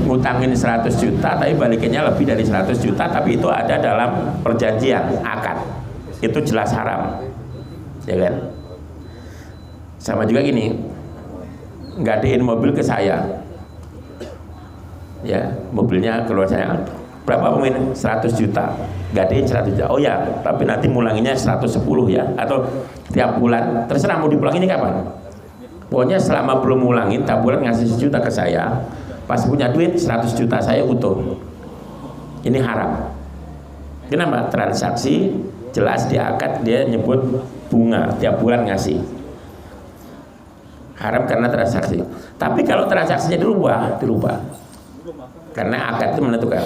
Ngutangin 100 juta tapi balikinnya lebih dari 100 juta, tapi itu ada dalam perjanjian akad. Itu jelas haram. Ya kan? Sama juga gini, nggadein mobil ke saya. Ya, mobilnya keluar saya Berapa Mumin? 100 juta. Gadein 100 juta. Oh ya, tapi nanti mulanginya 110 ya, atau tiap bulan. Terserah mau dipulanginnya kapan. Pokoknya selama belum mulangin, tiap bulan ngasih 1 juta ke saya. Pas punya duit 100 juta saya utuh. Ini haram. Kenapa? Transaksi jelas di akad dia nyebut bunga tiap bulan ngasih. Haram karena transaksi. Tapi kalau transaksinya dirubah. Karena akad itu menentukan.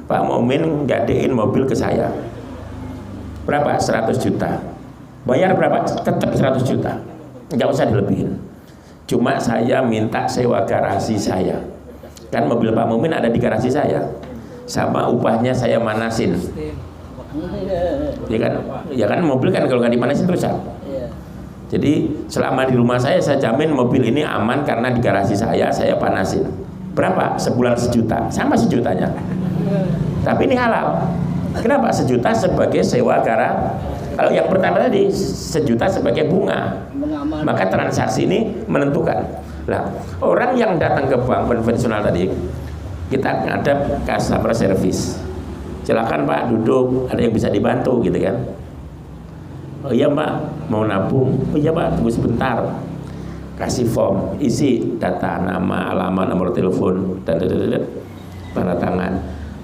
Pak Mumin gadein mobil ke saya. Berapa? 100 juta. Bayar berapa? Tetap 100 juta. Enggak usah dilebihin. Cuma saya minta sewa garasi saya. Kan mobil Pak Mumin ada di garasi saya. Sama upahnya saya manasin. Ya kan mobil kan kalau nggak dimanasin rusak. Jadi selama di rumah saya jamin mobil ini aman karena di garasi saya panasin. Berapa? Sebulan 1 juta. Sama 1 jutanya. Tapi ini halal. Kenapa? 1 juta sebagai sewa garasi. Kalau yang pertama tadi 1 juta sebagai bunga. Maka transaksi ini menentukan. Nah, orang yang datang ke bank konvensional tadi, kita ada customer service. Silakan Pak duduk, ada yang bisa dibantu gitu kan. Oh iya Mbak, mau nabung. Oh iya Pak, tunggu sebentar. Kasih form, isi data nama, alamat, nomor telepon, dan tanda tangan.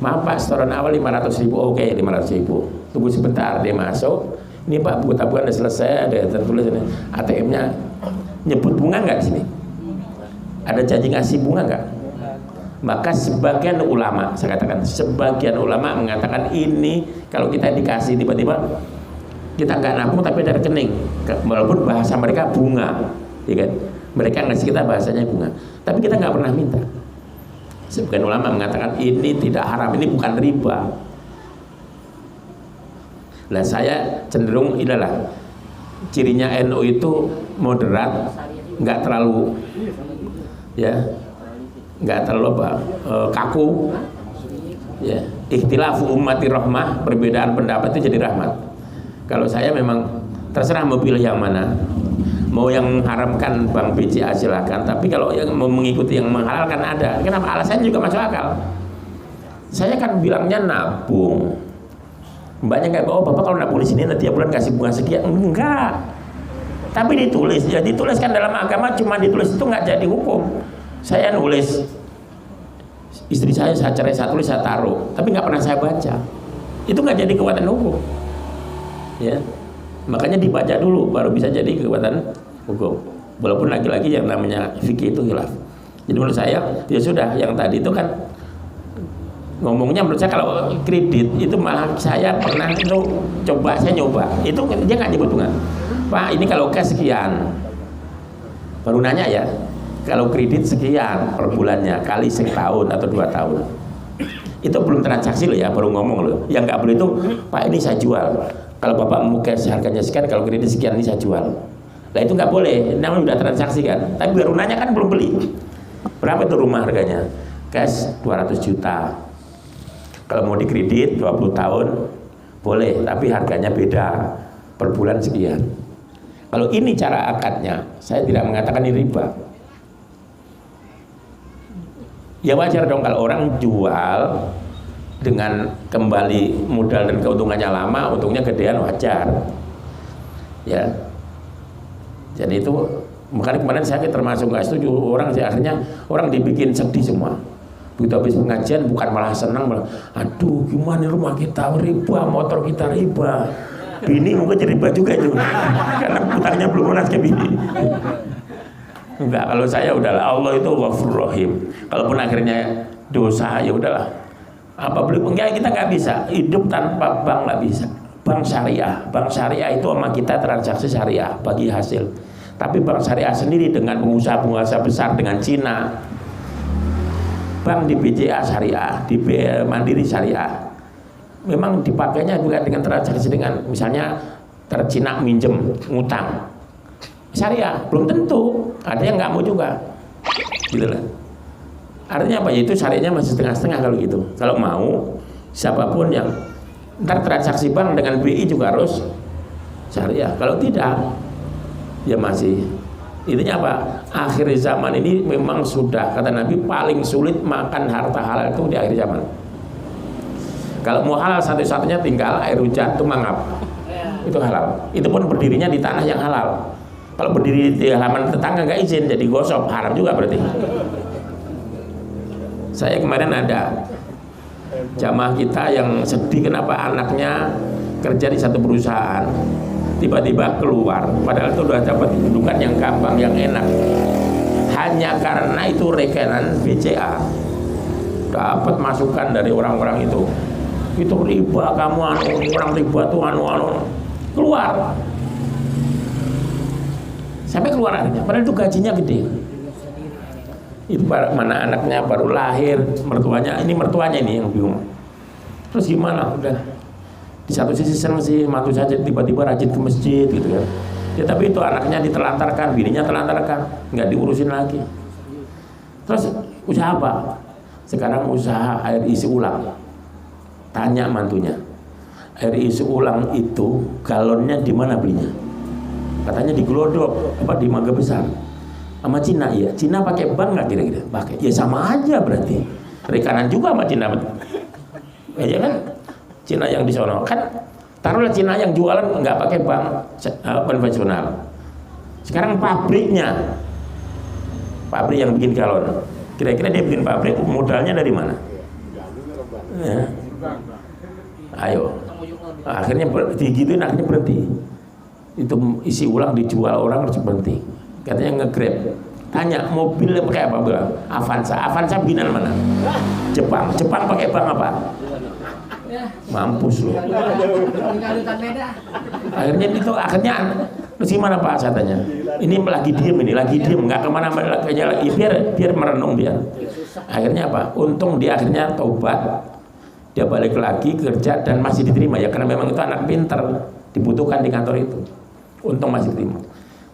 Maaf Pak, setoran awal 500.000. Oke, 500.000. Tunggu sebentar, dia masuk. Ini Pak, buku tabungan udah selesai, ada tertulis ini. ATM-nya nyebut bunga nggak di sini? Ada janji ngasih bunga nggak? Maka sebagian ulama, saya katakan sebagian ulama mengatakan ini kalau kita dikasih tiba-tiba kita nggak nabung tapi ada rekening, walaupun bahasa mereka bunga, ya kan? Mereka ngasih kita bahasanya bunga, tapi kita nggak pernah minta. Sebagian ulama mengatakan ini tidak haram, ini bukan riba. Nah saya cenderung inilah cirinya NU itu moderat, nggak terlalu ya, nggak terlalu kaku ya. Ikhtilafu ummati rahmah, perbedaan pendapat itu jadi rahmat. Kalau saya memang terserah mau pilih yang mana, mau yang mengharamkan Bank BCA silakan, tapi kalau yang mau mengikuti yang menghalalkan ada. Kenapa? Alasannya juga masuk akal. Saya kan bilangnya nabung. Mbaknya nggak, oh bapak kalau nabung di sini nanti tiap bulan kasih bunga sekian. Enggak. Tapi ditulis, ya dituliskan dalam agama, cuma ditulis itu nggak jadi hukum. Saya nulis istri saya cerai, saya tulis, saya taruh, tapi nggak pernah saya baca. Itu nggak jadi kekuatan hukum. Ya, makanya dibaca dulu baru bisa jadi kekuatan hukum. Walaupun lagi-lagi yang namanya fikih itu khilaf. Jadi menurut saya ya sudah, yang tadi itu kan ngomongnya menurut saya kalau kredit itu malah saya pernah itu coba, saya nyoba itu dia nggak nyebut bunga. Pak ini kalau cash sekian, baru nanya ya kalau kredit sekian per bulannya kali setahun atau 2 tahun, itu belum transaksi loh ya, baru ngomong loh. Yang nggak boleh itu Pak ini saya jual, kalau bapak mau cash harganya sekian, kalau kredit sekian ini saya jual. Nah itu nggak boleh, namanya udah transaksi kan, tapi baru nanya kan belum beli. Berapa itu rumah harganya? Cash 200 juta. Kalau mau dikredit 20 tahun boleh, tapi harganya beda, per bulan sekian. Kalau ini cara akadnya, saya tidak mengatakan ini riba. Ya wajar dong kalau orang jual dengan kembali modal dan keuntungannya lama, untungnya gedean, wajar. Ya. Jadi itu makanya kemarin saya termasuk nggak setuju orang sih, akhirnya orang dibikin sedih semua. Begitu habis pengajian bukan malah senang, malah aduh gimana rumah kita riba, motor kita riba, bini mungkin jadi riba juga itu karena utangnya belum lunas ke bini. Enggak, kalau saya udahlah, Allah itu Ghafurur Rahim. Kalaupun akhirnya dosa ya udahlah, apa beli enggak, kita nggak bisa hidup tanpa bank, nggak bisa. Bank syariah itu sama kita transaksi syariah bagi hasil, tapi bank syariah sendiri dengan pengusaha-pengusaha besar, dengan Cina, bank di BCA syariah, di Mandiri syariah, memang dipakainya juga dengan transaksi dengan misalnya tercina minjem ngutang syariah, belum tentu, ada yang nggak mau juga, gitu lah. Artinya apa? Yaitu syariahnya masih setengah-setengah kalau gitu. Kalau mau siapapun yang ntar transaksi bank dengan BI juga harus syariah. Kalau tidak, ya masih. Intinya apa? Akhir zaman ini memang sudah, kata Nabi, paling sulit makan harta halal itu di akhir zaman. Kalau mau halal satu-satunya tinggal air hujan itu mangap. Itu halal. Itu pun berdirinya di tanah yang halal. Kalau berdiri di halaman tetangga nggak izin, jadi gosok, haram juga berarti. Saya kemarin ada jamaah kita yang sedih kenapa anaknya kerja di satu perusahaan, tiba-tiba keluar, padahal itu udah dapat kedudukan yang gampang, yang enak, hanya karena itu rekanan BCA, dapat masukan dari orang-orang itu riba kamu, orang riba tuh keluar, sampai keluar akhirnya, padahal itu gajinya gede. Itu mana anaknya baru lahir, mertuanya ini yang bingung. Terus gimana? Udah di satu sisi senang sih, mantu saja tiba-tiba rajin ke masjid gitu kan. Ya tapi itu anaknya ditelantarkan, bininya telantarkan, nggak diurusin lagi. Terus usaha apa? Sekarang usaha air isi ulang. Tanya mantunya, air isi ulang itu galonnya di mana belinya? Katanya di Glodok, apa di Mangga Besar. Sama Cina ya, Cina pakai bank nggak kira-kira? Pakai, ya sama aja berarti. Rekanan juga sama Cina, ya kan? Cina yang di sono kan, taruhlah Cina yang jualan nggak pakai bank konvensional. Sekarang pabrik yang bikin galon, kira-kira dia bikin pabrik modalnya dari mana? Ya. Ayo, akhirnya digituin, akhirnya berhenti. Itu isi ulang dijual orang harus berhenti. Katanya nge-grab, tanya mobil pakai apa? Bilang Avanza bikinan mana? Jepang pakai bank apa? Mampus loh. Akhirnya terus gimana Pak? Saya tanya, ini lagi diem, nggak kemana-mana lagi, biar merenung biar. Akhirnya apa? Untung dia akhirnya taubat, dia balik lagi kerja dan masih diterima ya, karena memang itu anak pinter, dibutuhkan di kantor itu. Untung masih diterima.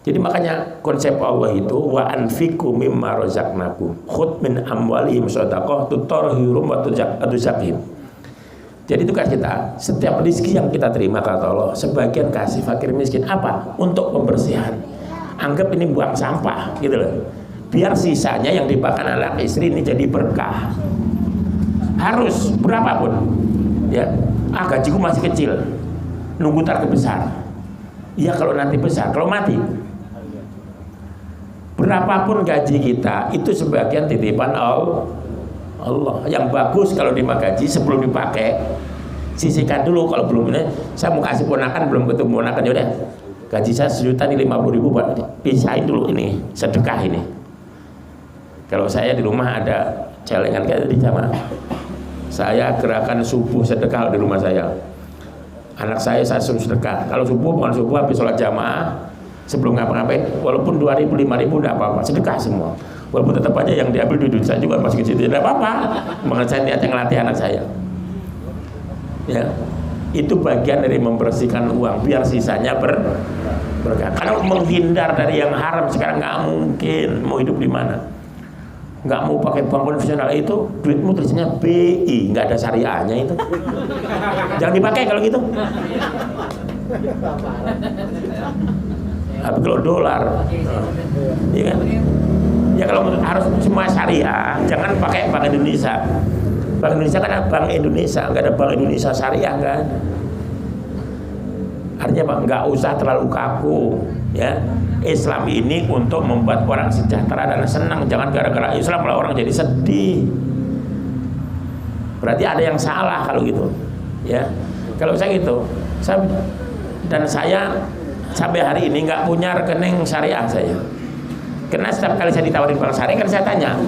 Jadi makanya konsep Allah itu wa anfiqu mimma razaqnakum khudh min amwalihim shadaqah tutahhirum wa tuzakkihim. Jadi itu kan kita, setiap rezeki yang kita terima kata Allah, sebagian kasih fakir miskin apa? Untuk pembersihan. Anggap ini buang sampah gitu loh. Biar sisanya yang dimakan anak istri ini jadi berkah. Harus berapapun. Ya, gajiku masih kecil. Nunggu tar besar. Iya kalau nanti besar, kalau mati berapapun gaji kita itu sebagian titipan Allah. Yang bagus kalau terima gaji sebelum dipakai sisihkan dulu. Kalau belum, ini saya mau kasih ponakan, belum ketemu ponakan, yaudah gaji saya 1.000.000 nih, 50.000 buat pisahin dulu, ini sedekah ini. Kalau saya di rumah ada celengan kayak tadi sama saya, gerakan subuh sedekah di rumah saya. Anak saya suruh sedekah. Kalau subuh bukan subuh, habis sholat jamaah sebelum ngapa-ngapain, walaupun 2.000, 5.000 enggak apa-apa, sedekah semua. Walaupun tetap aja yang diambil duit saya juga masih kecil, tidak apa-apa. Makanya saya niatnya ngelatih anak saya. Ya, itu bagian dari membersihkan uang biar sisanya berkah. Kalau menghindar dari yang haram sekarang nggak mungkin mau hidup di mana. Nggak mau pakai bank konvensional, itu duitmu tulisannya BI, nggak ada syariahnya itu. Jangan dipakai kalau gitu. Tapi kalau dolar, ya kan? Ya kalau harus semua syariah, jangan pakai Bank Indonesia. Bank Indonesia kan Bank Indonesia, nggak ada Bank Indonesia syariah kan? Artinya Pak, nggak usah terlalu kaku, ya. Islam ini untuk membuat orang sejahtera dan senang, jangan gara-gara Islam malah orang jadi sedih. Berarti ada yang salah kalau gitu, ya. Kalau saya gitu, saya sampai hari ini nggak punya rekening syariah saya. Karena setiap kali saya ditawarin bank syariah kan saya tanya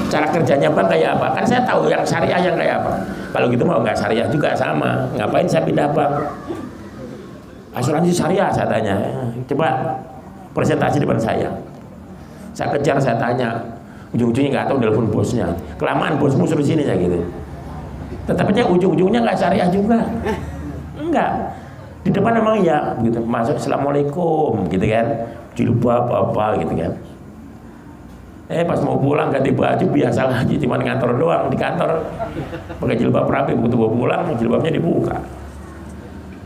cara kerjanya bank kayak apa. Kan saya tahu yang syariah yang kayak apa. Kalau gitu mau nggak syariah juga sama. Ngapain saya pindah bank? Asuransi syariah saya tanya. Coba presentasi depan saya. Saya kejar, saya tanya. Ujung-ujungnya nggak tahu telepon bosnya. Kelamaan bosmu suruh sini saya gitu. Tetapi ujung-ujungnya nggak syariah juga. Enggak. Di depan memang ya gitu, masuk assalamualaikum gitu kan, jilbab apa gitu kan. Pas mau pulang ganti baju biasa lagi, cuma ngantor doang di kantor pakai jilbab rapi, begitu mau pulang jilbabnya dibuka.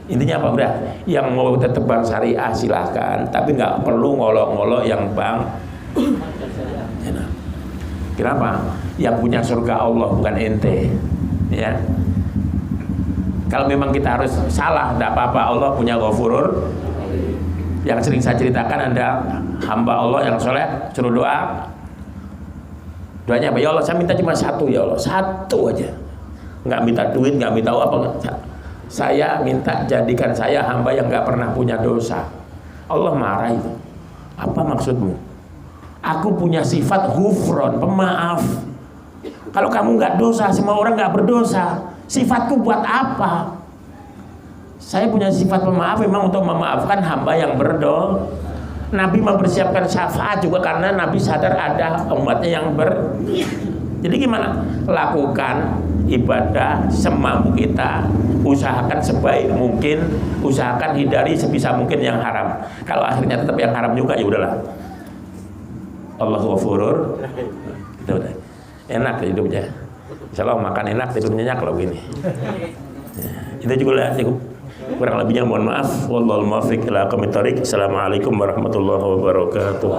Intinya apa? Udah, yang mau tetap bank syariah silahkan, tapi nggak perlu ngolok-ngolok yang bank. Kenapa? Yang punya surga Allah bukan ente, ya. Kalau memang kita harus salah, tidak apa-apa. Allah punya Ghafurur. Yang sering saya ceritakan, ada hamba Allah yang soleh suruh doa. Doanya apa? Ya Allah, saya minta cuma satu ya Allah, satu aja. Nggak minta duit, nggak minta apa. Saya minta jadikan saya hamba yang nggak pernah punya dosa. Allah marah itu. Apa maksudmu? Aku punya sifat ghufron, pemaaf. Kalau kamu nggak dosa, semua orang nggak berdosa. Sifatku buat apa? Saya punya sifat pemaaf memang untuk memaafkan hamba yang berdosa. Nabi mempersiapkan syafaat juga karena Nabi sadar ada umatnya yang Jadi gimana? Lakukan ibadah semampu kita, usahakan sebaik mungkin, usahakan hindari sebisa mungkin yang haram. Kalau akhirnya tetap yang haram juga, ya udahlah. Allahu Ghafurur. Itu udah. Enak hidupnya. Insya Allah makan enak, tidur nyenyak kalau gini. Itu juga lah, cukup. Kurang lebihnya mohon maaf. Wallahul muwaffiq ila aqwamit thoriq. Assalamualaikum warahmatullahi wabarakatuh.